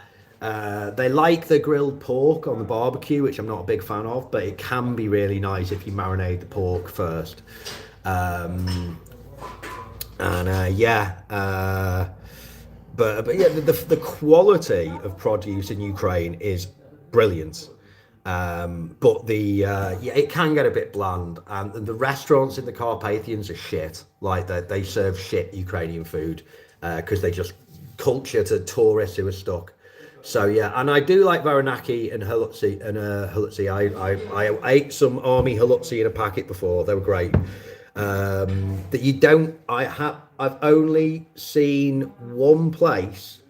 [SPEAKER 1] They like the grilled pork on the barbecue, which I'm not a big fan of, but it can be really nice if you marinate the pork first. But yeah, the quality of produce in Ukraine is brilliant. But it can get a bit bland, and the restaurants in the Carpathians are shit. Like, they serve shit Ukrainian food because they just culture to tourists who are stuck. So yeah, and I do like Varanaki and halutzi I ate some army halutzi in a packet before. They were great. I've only seen one place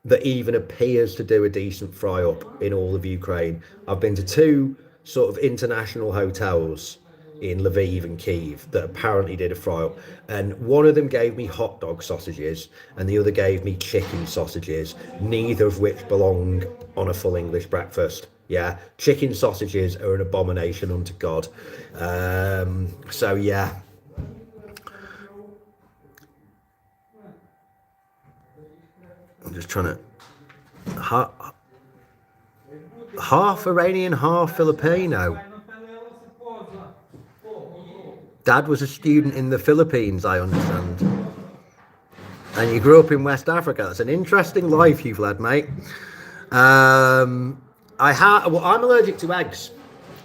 [SPEAKER 1] that even appears to do a decent fry up in all of Ukraine. I've been to two sort of international hotels in Lviv and Kyiv that apparently did a fry up, and one of them gave me hot dog sausages and the other gave me chicken sausages, neither of which belong on a full English breakfast. Yeah, chicken sausages are an abomination unto God. So yeah. I'm just trying to half Iranian, half Filipino. Dad was a student in the Philippines, I understand. And you grew up in West Africa. That's an interesting life you've led, mate. I'm allergic to eggs,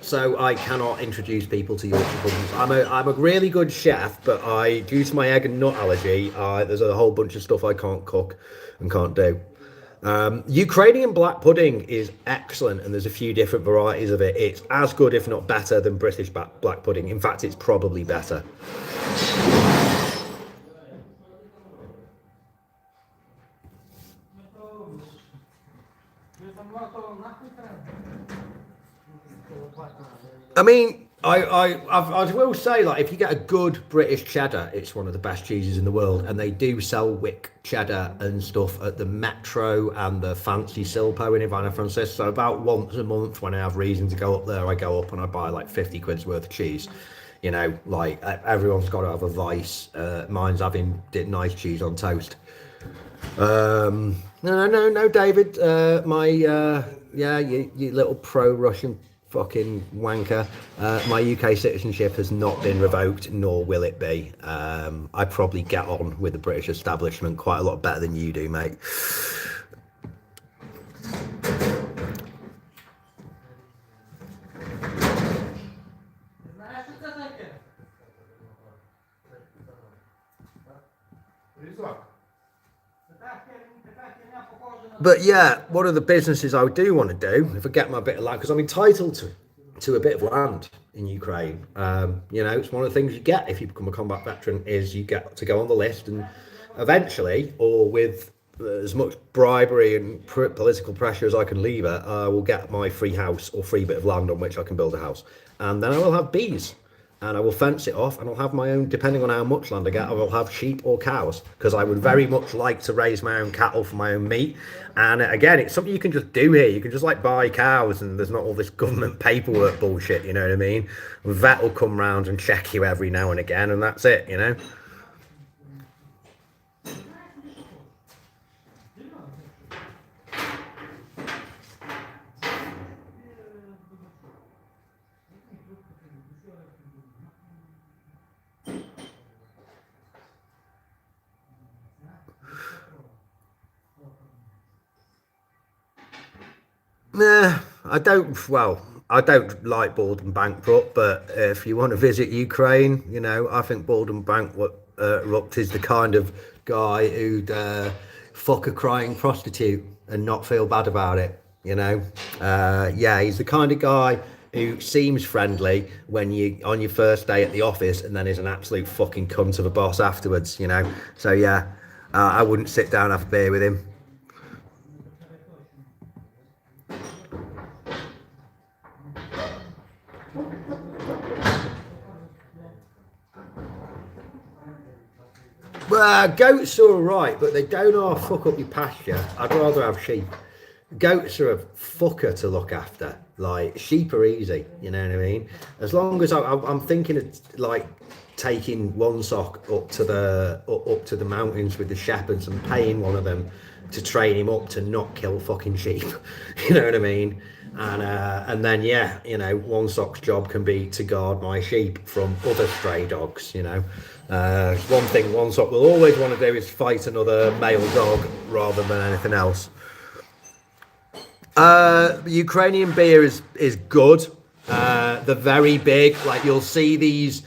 [SPEAKER 1] so I cannot introduce people to Yorkshire puddings. I'm a really good chef, but due to my egg and nut allergy, there's a whole bunch of stuff I can't cook and can't do. Ukrainian black pudding is excellent, and there's a few different varieties of it. It's as good, if not better, than British black pudding. In fact, it's probably better. I mean, I will say, like, if you get a good British cheddar, it's one of the best cheeses in the world, and they do sell Wick cheddar and stuff at the Metro and the fancy Silpo in Ivana Francis. So about once a month, when I have reason to go up there, I go up and I buy like 50 quid's worth of cheese. You know, like, everyone's got to have a vice. Mine's having nice cheese on toast. No, David. You little pro-Russian fucking wanker. My UK citizenship has not been revoked, nor will it be. I probably get on with the British establishment quite a lot better than you do, mate. But yeah, one of the businesses I do want to do, if I get my bit of land, because I'm entitled to a bit of land in Ukraine. It's one of the things you get if you become a combat veteran is you get to go on the list, and eventually, or with as much bribery and political pressure as I can lever, I will get my free house or free bit of land on which I can build a house, and then I will have bees. And I will fence it off, and I'll have my own, depending on how much land I get, I will have sheep or cows, because I would very much like to raise my own cattle for my own meat. And again, it's something you can just do here. You can just like buy cows, and there's not all this government paperwork bullshit, you know what I mean? A vet will come round and check you every now and again, and that's it, you know? Nah, I don't. Well, I don't like Baldwin Bankrupt, but if you want to visit Ukraine, I think Baldwin Bankrupt is the kind of guy who'd fuck a crying prostitute and not feel bad about it. Yeah, he's the kind of guy who seems friendly when you on your first day at the office, and then is an absolute fucking cunt of a boss afterwards. So yeah, I wouldn't sit down and have a beer with him. Well, goats are alright, but they don't half fuck up your pasture. I'd rather have sheep. Goats are a fucker to look after. Like, sheep are easy, you know what I mean? As long as I'm thinking of like taking Onesock up to the mountains with the shepherds and paying one of them to train him up to not kill fucking sheep. You know what I mean? And then yeah, Onesock's job can be to guard my sheep from other stray dogs. One thing Onesock will always want to do is fight another male dog rather than anything else. Ukrainian beer is good. They're very big. Like, you'll see these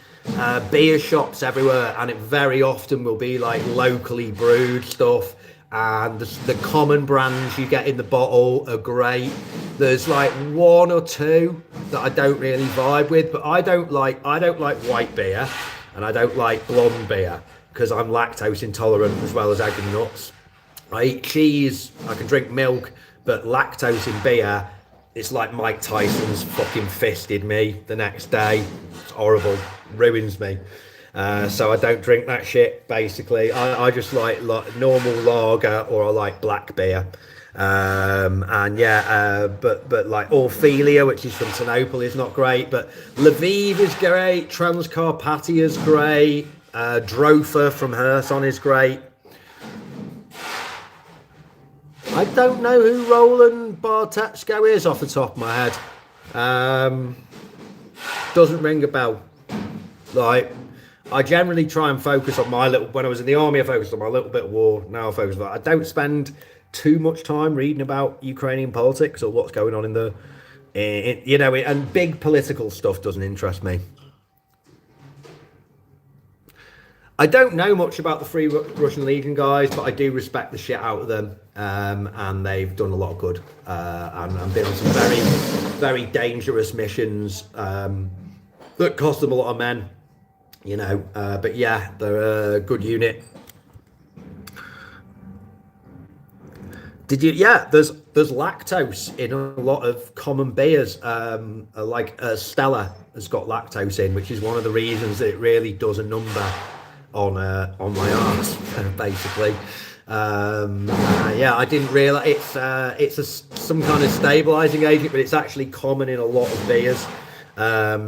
[SPEAKER 1] beer shops everywhere, and it very often will be like locally brewed stuff. And the common brands you get in the bottle are great. There's like one or two that I don't really vibe with, but I don't like white beer, and I don't like blonde beer because I'm lactose intolerant as well as egg and nuts. I eat cheese, I can drink milk, but lactose in beer, it's like Mike Tyson's fucking fisted me the next day. It's horrible, ruins me. So I don't drink that shit, basically. I just like normal lager, or I like black beer. And yeah, but like Orphelia, which is from Ternopil, is not great, but Lviv is great, Transcarpathia is great, Drofa from Kherson is great. I don't know who Roland Bartetsko is off the top of my head. Doesn't ring a bell. Like, I generally try and focus on when I was in the army, I focused on my little bit of war. Now I focus on that. I don't spend too much time reading about Ukrainian politics or what's going on and big political stuff doesn't interest me. I don't know much about the Free Russian Legion guys, but I do respect the shit out of them, and they've done a lot of good, and been on some very, very dangerous missions that cost them a lot of men, but yeah, they're a good unit. There's lactose in a lot of common beers, like Stella has got lactose in, which is one of the reasons that it really does a number on my arse, basically. I didn't realize it's some kind of stabilizing agent, but it's actually common in a lot of beers.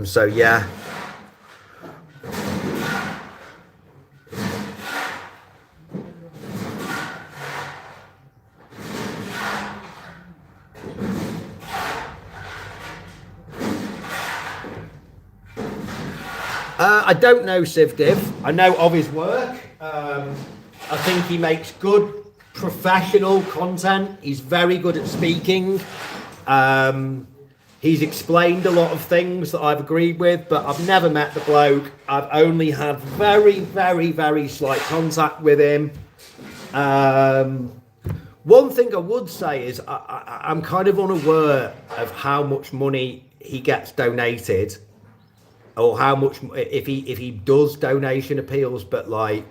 [SPEAKER 1] So yeah. I don't know Sivdiv. I know of his work. I think he makes good professional content. He's very good at speaking. He's explained a lot of things that I've agreed with, but I've never met the bloke. I've only had very, very, very slight contact with him. One thing I would say is I'm kind of unaware of how much money he gets donated, or how much if he does donation appeals. But like,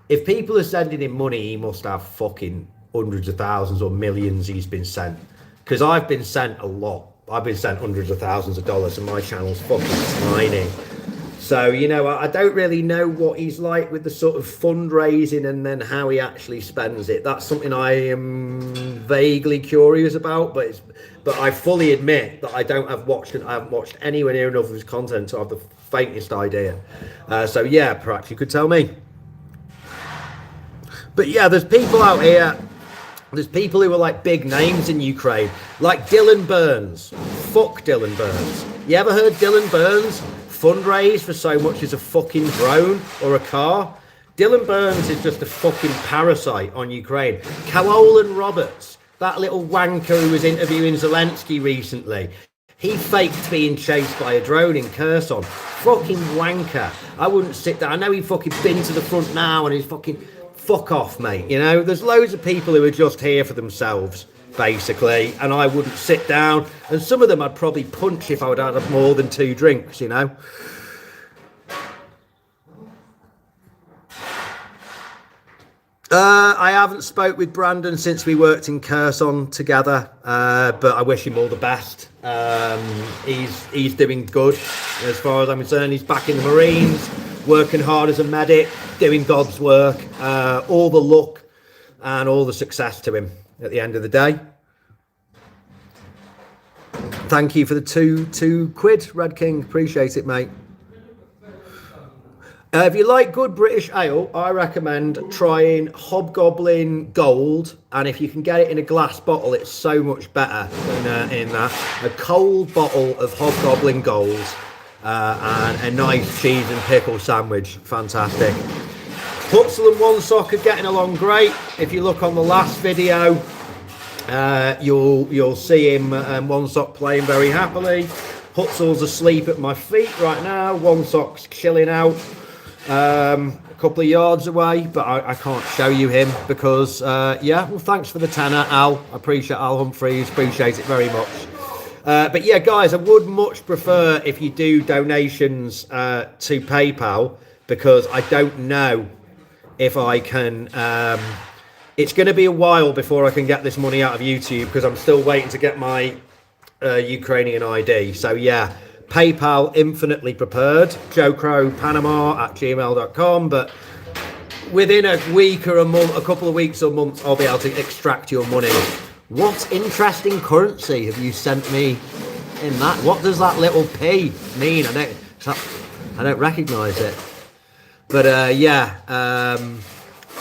[SPEAKER 1] if people are sending him money, he must have fucking hundreds of thousands or millions he's been sent. Because I've been sent a lot. I've been sent hundreds of thousands of dollars, and my channel's fucking tiny. So, you know, I don't really know what he's like with the sort of fundraising and then how he actually spends it. That's something I am vaguely curious about, but I fully admit that I haven't watched anywhere near enough of his content to have the faintest idea. So yeah, perhaps you could tell me. But yeah, there's people out here. There's people who are like big names in Ukraine, like Dylan Burns. Fuck Dylan Burns. You ever heard Dylan Burns fundraise for so much as a fucking drone or a car? Dylan Burns is just a fucking parasite on Ukraine. Carolan Roberts, that little wanker who was interviewing Zelensky recently, he faked being chased by a drone in Kherson. Fucking wanker. I wouldn't sit there. I know he fucking been to the front now and he's fucking... Fuck off, mate. You know, there's loads of people who are just here for themselves, basically, and I wouldn't sit down, and some of them I'd probably punch if I would have more than 2 drinks, you know. I haven't spoke with Brandon since we worked in Kherson together, but I wish him all the best. He's doing good as far as I'm concerned. He's back in the Marines, working hard as a medic, doing God's work. All the luck and all the success to him at the end of the day. Thank you for the two quid, Red King. Appreciate it, mate. If you like good British ale, I recommend trying Hobgoblin Gold. And if you can get it in a glass bottle, it's so much better than in that. A cold bottle of Hobgoblin Gold and a nice cheese and pickle sandwich. Fantastic. Hutzel and Onesock are getting along great. If you look on the last video, you'll see him and Onesock playing very happily. Hutzel's asleep at my feet right now. Onesock's chilling out a couple of yards away, but I can't show you him because yeah, well, thanks for the tenner, Al. I appreciate Al Humphreys, appreciate it very much. But yeah, guys, I would much prefer if you do donations to PayPal, because I don't know if I can. It's going to be a while before I can get this money out of YouTube, because I'm still waiting to get my Ukrainian ID. So yeah, PayPal infinitely prepared, joecrowpanama@gmail.com, but within a week or a month, a couple of weeks or months, I'll be able to extract your money. What interesting currency have you sent me in that? What does that little P mean? I don't recognise it. But yeah,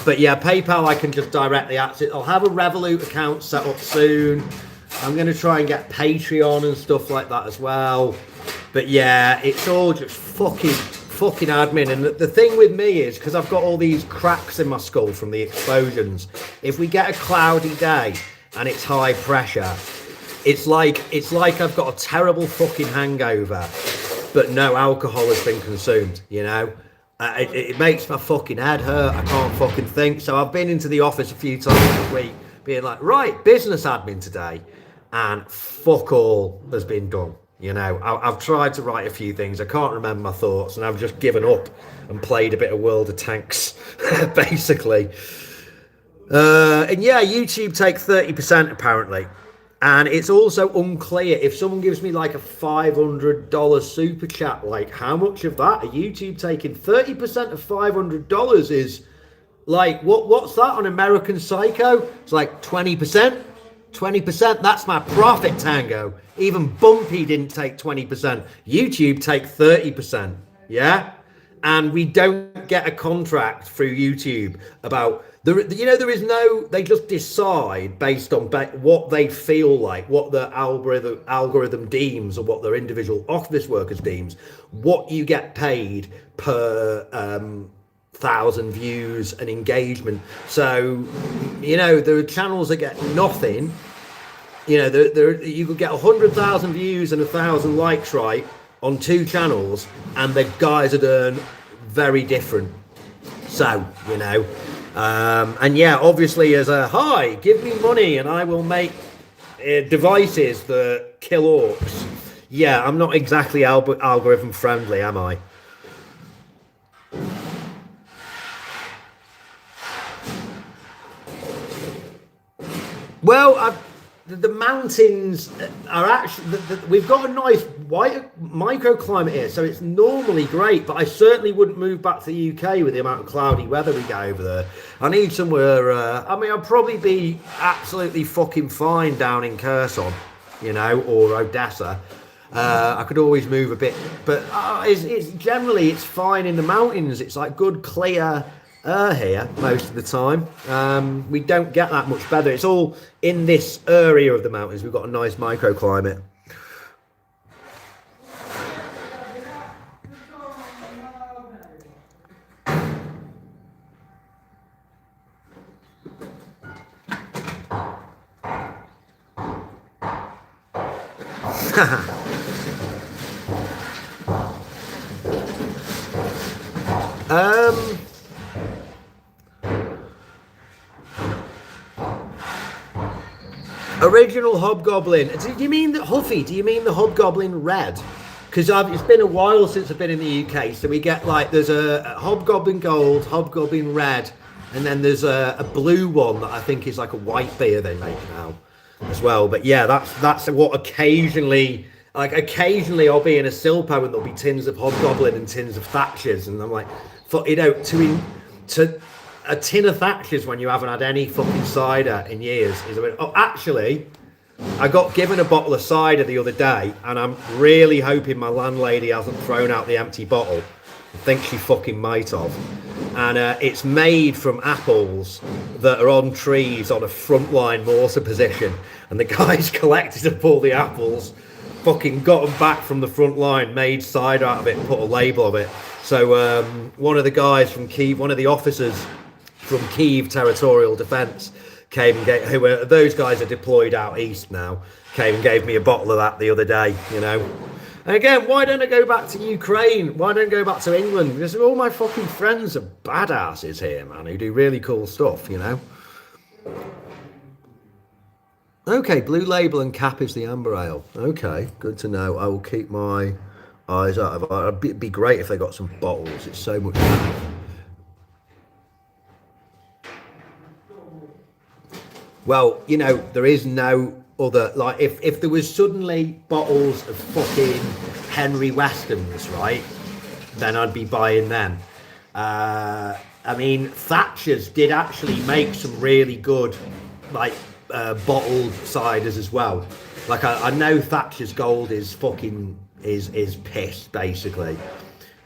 [SPEAKER 1] PayPal I can just directly access. I'll have a Revolut account set up soon. I'm going to try and get Patreon and stuff like that as well. But yeah, it's all just fucking admin. And the thing with me is, because I've got all these cracks in my skull from the explosions, if we get a cloudy day and it's high pressure, it's like I've got a terrible fucking hangover, but no alcohol has been consumed, you know. It makes my fucking head hurt. I can't fucking think. So I've been into the office a few times this week being like, right, business admin today, and fuck all has been done. You know, I've tried to write a few things. I can't remember my thoughts, and I've just given up and played a bit of World of Tanks, basically. And yeah, YouTube take 30% apparently. And it's also unclear if someone gives me like a $500 super chat, like how much of that are YouTube taking? 30% of $500 is like, what's that on American Psycho? It's like 20%. 20%, that's my profit, Tango. Even Bumpy didn't take 20%. YouTube take 30%, yeah? And we don't get a contract through YouTube about, there is no, they just decide based on what they feel like, what the algorithm deems, or what their individual office workers deems, what you get paid per 1,000 views and engagement. So, you know, there are channels that get nothing. You know, you could get 100,000 views and 1,000 likes, right, on 2 channels, and the guys would earn very different. So, you know, And yeah, obviously as a, hi, give me money and I will make devices that kill orcs. Yeah, I'm not exactly algorithm friendly, am I? Well, the mountains are actually, we've got a nice white microclimate here, so it's normally great, but I certainly wouldn't move back to the UK with the amount of cloudy weather we get over there. I need somewhere, I mean, I'd probably be absolutely fucking fine down in Kherson, you know, or Odessa. I could always move a bit, but it's generally, it's fine in the mountains. It's like good, clear here most of the time. We don't get that much better. It's all in this area of the mountains. We've got a nice microclimate. Original Hobgoblin. Do you mean the Huffy? Do you mean the Hobgoblin Red? Because it's been a while since I've been in the UK, so we get like there's a Hobgoblin Gold, Hobgoblin Red, and then there's a blue one that I think is like a white beer they make now as well. But yeah, that's what occasionally. Like occasionally I'll be in a Silpo and there'll be tins of Hobgoblin and tins of Thatchers, and I'm like, you know, to a tin of Thatchers when you haven't had any fucking cider in years is. Oh, actually, I got given a bottle of cider the other day, and I'm really hoping my landlady hasn't thrown out the empty bottle. I think she fucking might have. And it's made from apples that are on trees on a frontline mortar position, and the guys collected up all the apples, fucking got them back from the front line, made cider out of it, and put a label of it. So one of the guys from Kyiv, one of the officers from Kyiv Territorial Defence came and those guys are deployed out east now, came and gave me a bottle of that the other day, you know. And again, why don't I go back to Ukraine? Why don't I go back to England? Because all my fucking friends are badasses here, man, who do really cool stuff, you know. Okay, Blue Label and Cap is the Amber Ale. Okay, good to know. I will keep my eyes out. It'd be great if they got some bottles. It's so much fun. Well, you know, there is no other, like, if there was suddenly bottles of fucking Henry Westons, right, then I'd be buying them. I mean, Thatcher's did actually make some really good, like, bottled ciders as well. Like, I know Thatcher's Gold is fucking, is piss, basically.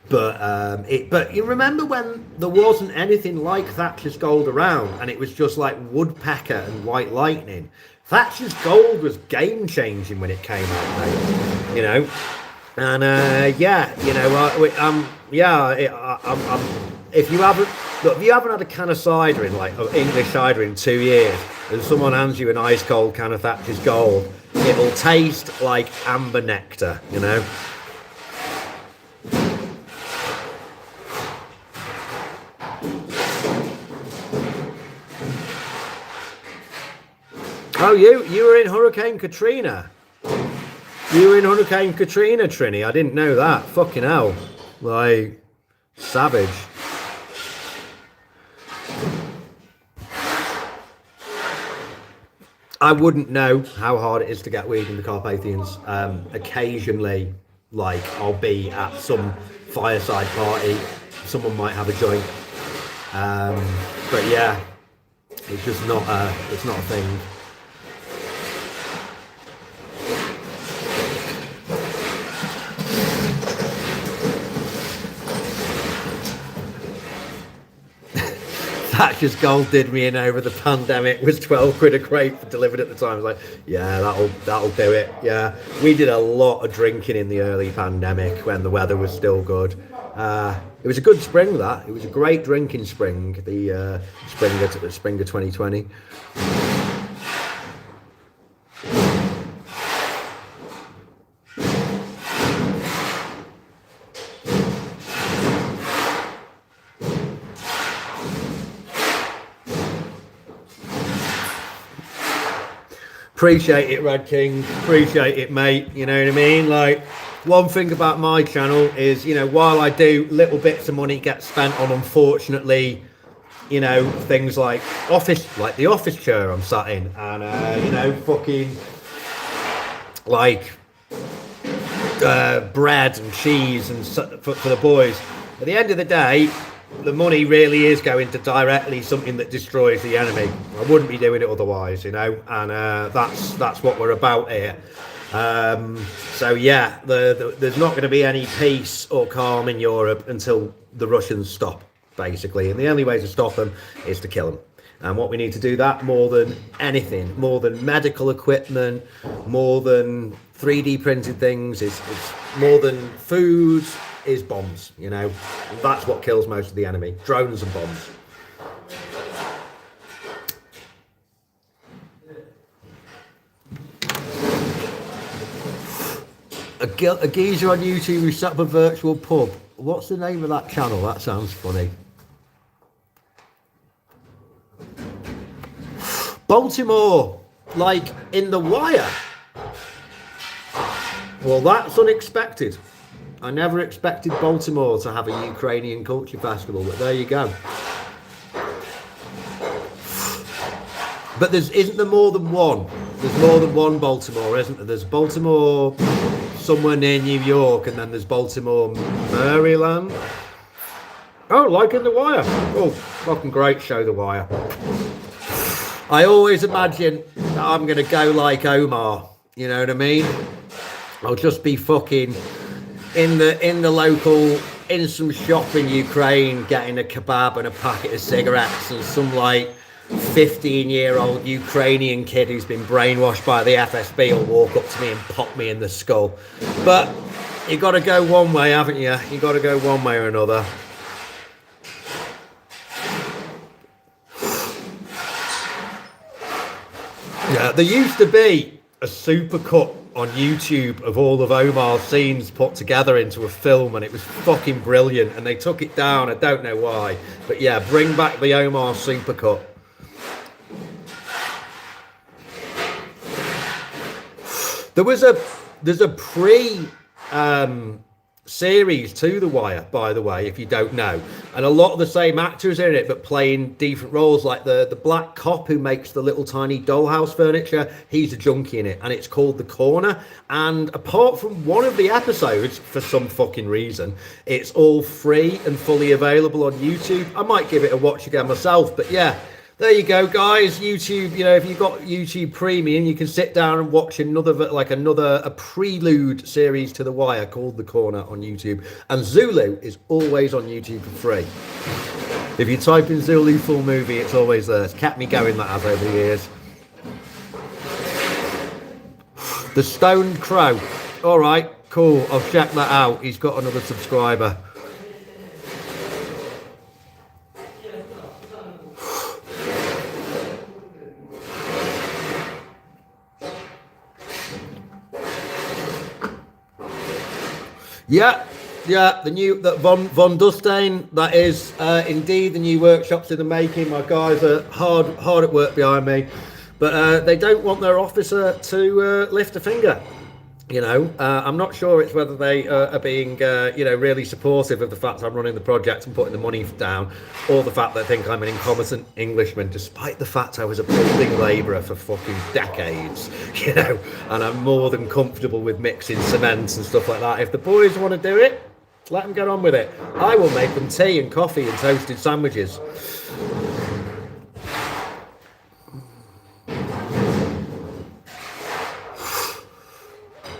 [SPEAKER 1] But you remember when there wasn't anything like Thatcher's Gold around, and it was just like Woodpecker and White Lightning. Thatcher's Gold was game changing when it came out, mate, you know. And yeah, you know, if you haven't had a can of cider in, like, English cider in 2 years, and someone hands you an ice cold can of Thatcher's Gold, it'll taste like amber nectar, you know. Oh, you were in Hurricane Katrina. You were in Hurricane Katrina, Trini. I didn't know that. Fucking hell. Like, savage. I wouldn't know how hard it is to get weed in the Carpathians. Occasionally, like, I'll be at some fireside party. Someone might have a joint. But yeah, it's just not it's not a thing. Thatcher's Gold did me in over the pandemic. Was 12 quid a crate delivered at the time. I was like, yeah, that'll do it. Yeah, we did a lot of drinking in the early pandemic when the weather was still good. It was a good spring, that. It was a great drinking spring, the spring of 2020. Appreciate it, Red King. Appreciate it, mate. You know what I mean? Like, one thing about my channel is, you know, while I do, little bits of money get spent on, unfortunately, you know, things like the office chair I'm sat in, and you know, fucking like bread and cheese and for the boys. At the end of the day, the money really is going to directly something that destroys the enemy. I wouldn't be doing it otherwise, you know, and that's what we're about here. So yeah, there's not going to be any peace or calm in Europe until the Russians stop, basically, and the only way to stop them is to kill them. And what we need to do that more than anything, more than medical equipment, more than 3D printed things, is more than food, is bombs. You know, that's what kills most of the enemy: drones and bombs. A geezer on YouTube who set up a virtual pub. What's the name of that channel? That sounds funny. Baltimore, like in The Wire. Well, that's unexpected. I never expected Baltimore to have a Ukrainian culture festival, but there you go. But isn't there more than one? There's more than one Baltimore, isn't there? There's Baltimore somewhere near New York, and then there's Baltimore, Maryland. Oh, like in The Wire. Oh, fucking great show, The Wire. I always imagine that I'm going to go like Omar, you know what I mean? I'll just be fucking in the local, in some shop in Ukraine, getting a kebab and a packet of cigarettes, and some like 15-year-old Ukrainian kid who's been brainwashed by the FSB will walk up to me and pop me in the skull. But you got to go one way, haven't you? You got to go one way or another. Yeah, there used to be a supercut on YouTube of all of Omar's scenes put together into a film, and it was fucking brilliant, and they took it down. I don't know why, but yeah, bring back the Omar supercut. There's a series to The Wire, by the way, if you don't know, and a lot of the same actors in it, but playing different roles. Like the black cop who makes the little tiny dollhouse furniture, he's a junkie in it, and it's called The Corner. And apart from one of the episodes, for some fucking reason, it's all free and fully available on YouTube. I might give it a watch again myself, but yeah, there you go, guys. YouTube, you know, if you've got YouTube Premium, you can sit down and watch a prelude series to The Wire called The Corner on YouTube. And Zulu is always on YouTube for free. If you type in Zulu full movie, it's always there. It's kept me going, that has, over the years. The Stoned Crow. All right, cool. I'll check that out. He's got another subscriber. Yeah, the Von Dustain, that is indeed the new workshops in the making. My guys are hard at work behind me, but they don't want their officer to lift a finger. You know, I'm not sure it's whether they are being, you know, really supportive of the fact I'm running the project and putting the money down, or the fact they think I'm an incompetent Englishman, despite the fact I was a building labourer for fucking decades, you know, and I'm more than comfortable with mixing cement and stuff like that. If the boys want to do it, let them get on with it. I will make them tea and coffee and toasted sandwiches.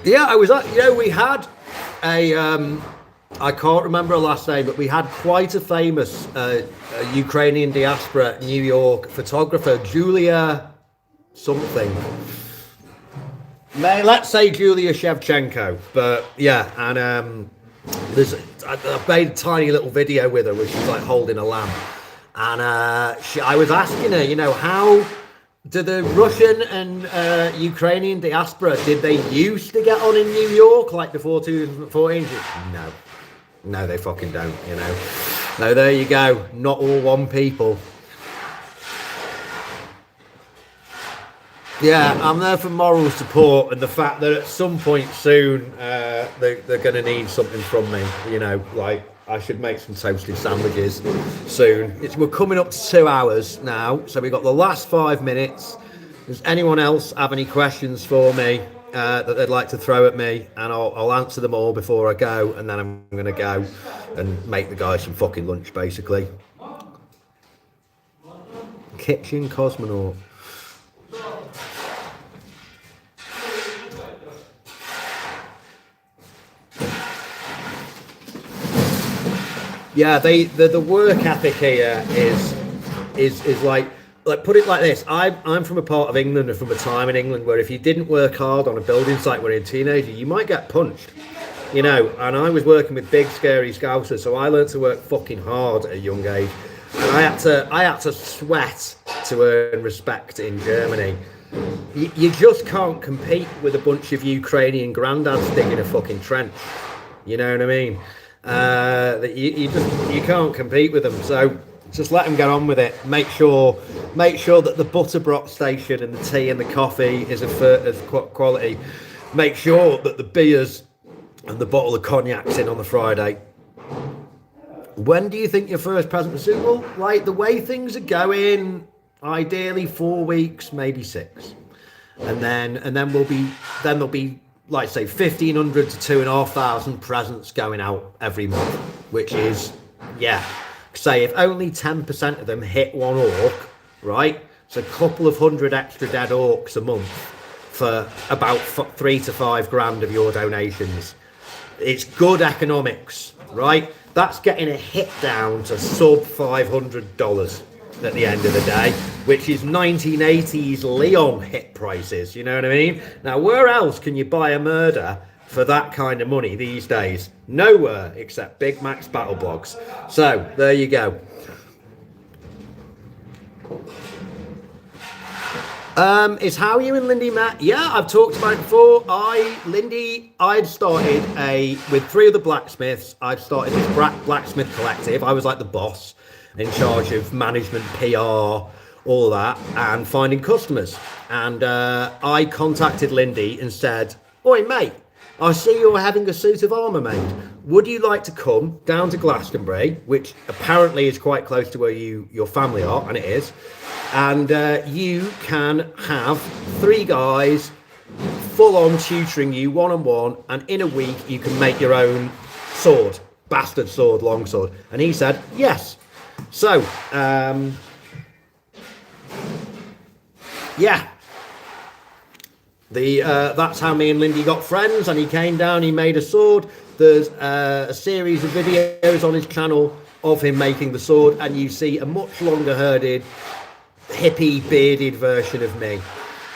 [SPEAKER 1] Yeah, I was at, you know, we had a, I can't remember her last name, but we had quite a famous Ukrainian diaspora New York photographer, Julia something. Let's say Julia Shevchenko, but yeah, and I made a tiny little video with her where she's like holding a lamp, and I was asking her, you know, how do the Russian and Ukrainian diaspora, did they used to get on in New York like before 2014? No, they fucking don't, you know. No, there you go. Not all one people. Yeah, I'm there for moral support and the fact that at some point soon they're going to need something from me. You know, like I should make some toasted sandwiches soon. We're coming up to 2 hours now, so we've got the last 5 minutes. Does anyone else have any questions for me that they'd like to throw at me? And I'll answer them all before I go, and then I'm going to go and make the guys some fucking lunch, basically. Kitchen cosmonaut. Yeah, the work ethic here is like put it like this. I'm from a part of England and from a time in England where if you didn't work hard on a building site when you're a teenager, you might get punched. You know, and I was working with big scary scousers, so I learned to work fucking hard at a young age. And I had to sweat to earn respect in Germany. You just can't compete with a bunch of Ukrainian granddads digging a fucking trench. You know what I mean? You can't compete with them, so just let them get on with it. Make sure that the Butterbrock station and the tea and the coffee is of quality. Make sure that the beers and the bottle of cognac's in on the Friday. When do you think your first present was soon? Well, like the way things are going, ideally 4 weeks, maybe 6, and then there'll be like say 1,500 to 2,500 presents going out every month, which is, yeah, say if only 10% of them hit one orc, right? It's a couple of hundred extra dead orcs a month for about 3 to 5 grand of your donations. It's good economics, right? That's getting a hit down to sub $500 at the end of the day, which is 1980s Leon hit prices, you know what I mean? Now, where else can you buy a murder for that kind of money these days? Nowhere except BigMacs BattleBlogs. So, there you go. Is how you and Lindy met? Yeah, I've talked about it before. I'd started with 3 other blacksmiths. I'd started this blacksmith collective. I was like the boss, in charge of management, PR, all of that, and finding customers. And I contacted Lindy and said, "Oi, mate, I see you're having a suit of armour made. Would you like to come down to Glastonbury," which apparently is quite close to where your family are, and it is, "and you can have 3 guys full-on tutoring you one-on-one, and in a week you can make your own sword, bastard sword, longsword." And he said, yes. So, yeah, that's how me and Lindy got friends, and he came down, he made a sword. There's a series of videos on his channel of him making the sword, and you see a much longer-haired, hippie, bearded version of me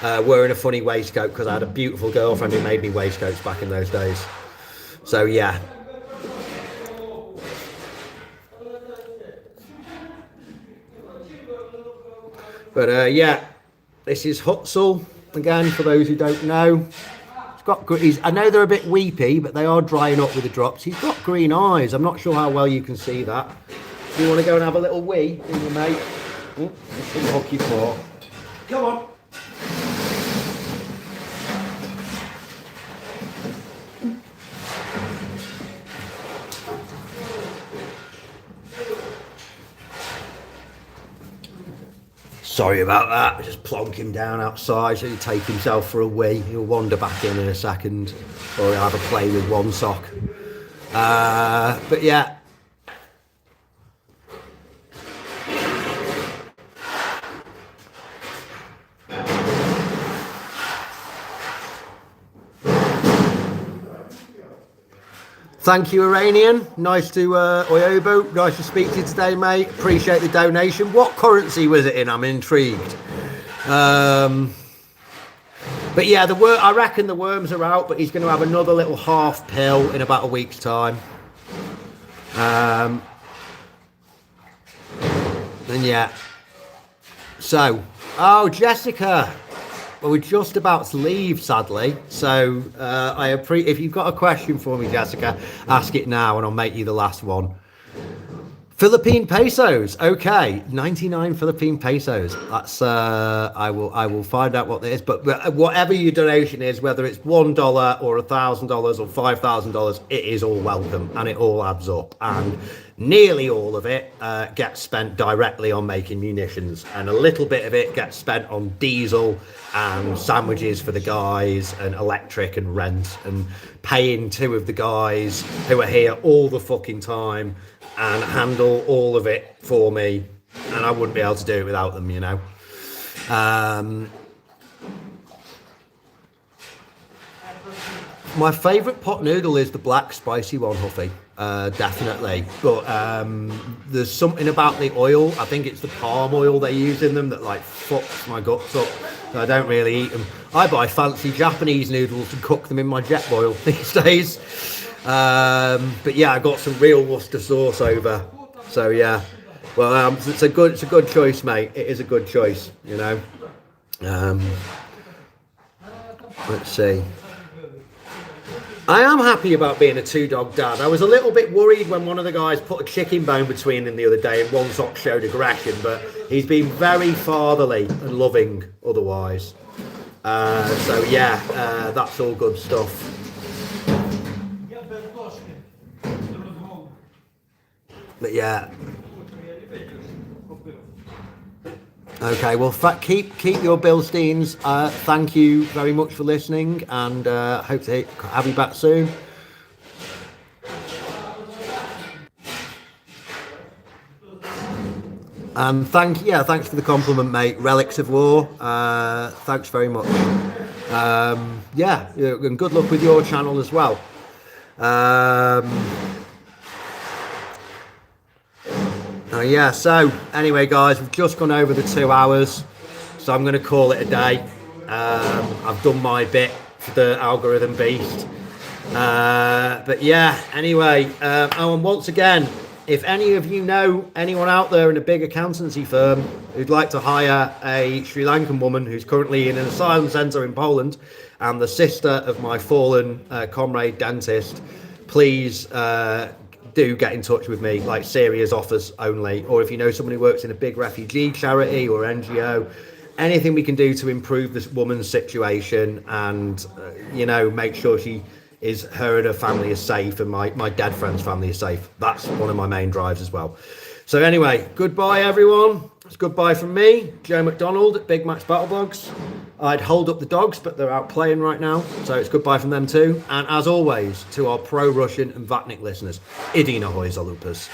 [SPEAKER 1] wearing a funny waistcoat, because I had a beautiful girlfriend who made me waistcoats back in those days. So, yeah. But yeah, this is Hutzel again, for those who don't know. He's got I know they're a bit weepy, but they are drying up with the drops. He's got green eyes. I'm not sure how well you can see that. Do you want to go and have a little wee, do you, mate? Hockey for. Come on. Sorry about that. Just plonk him down outside so he'll take himself for a wee. He'll wander back in a second, or he'll have a play with Onesock. But yeah. Thank you, Iranian. Nice to, Oyobo, nice to speak to you today, mate. Appreciate the donation. What currency was it in? I'm intrigued. But yeah, I reckon the worms are out, but he's going to have another little half pill in about a week's time. And yeah. So, oh, Jessica. Well, we're just about to leave, sadly. So if you've got a question for me, Jessica, ask it now and I'll make you the last one. Philippine pesos. Okay, 99 Philippine pesos. That's I will find out what that is. But whatever your donation is, whether it's $1 or $1,000 or $5,000, it is all welcome and it all adds up. And nearly all of it gets spent directly on making munitions, and a little bit of it gets spent on diesel and sandwiches for the guys, and electric and rent, and paying two of the guys who are here all the fucking time and handle all of it for me, and I wouldn't be able to do it without them, you know. My favourite pot noodle is the black spicy one, Huffy, definitely. But there's something about the oil, I think it's the palm oil they use in them, that like fucks my guts up. So I don't really eat them. I buy fancy Japanese noodles and cook them in my jet boil these days. But yeah, I got some real Worcester sauce over. So yeah, well, it's a good choice, mate. It is a good choice, you know. Let's see. I am happy about being a two-dog dad. I was a little bit worried when one of the guys put a chicken bone between them the other day and Onesock showed aggression, but he's been very fatherly and loving otherwise. So yeah, that's all good stuff. But yeah. Okay, well, keep your Bilsteins. Thank you very much for listening, and hope to have you back soon. And thanks for the compliment, mate. Relics of War. Thanks very much. Yeah, and good luck with your channel as well. Yeah, so anyway, guys, we've just gone over the 2 hours, so I'm going to call it a day. I've done my bit for the algorithm beast. But yeah, anyway, and once again, if any of you know anyone out there in a big accountancy firm who'd like to hire a Sri Lankan woman who's currently in an asylum centre in Poland and the sister of my fallen comrade dentist, please do get in touch with me, like serious offers only. Or if you know someone who works in a big refugee charity or NGO, anything we can do to improve this woman's situation and you know, make sure her and her family is safe, and my dead friend's family is safe. That's one of my main drives as well. So anyway, goodbye everyone. It's goodbye from me, Joe McDonald at BigMacs BattleBlogs. I'd hold up the dogs, but they're out playing right now, so it's goodbye from them too. And as always, to our pro-Russian and Vatnik listeners, Idina Hoy Zalupas.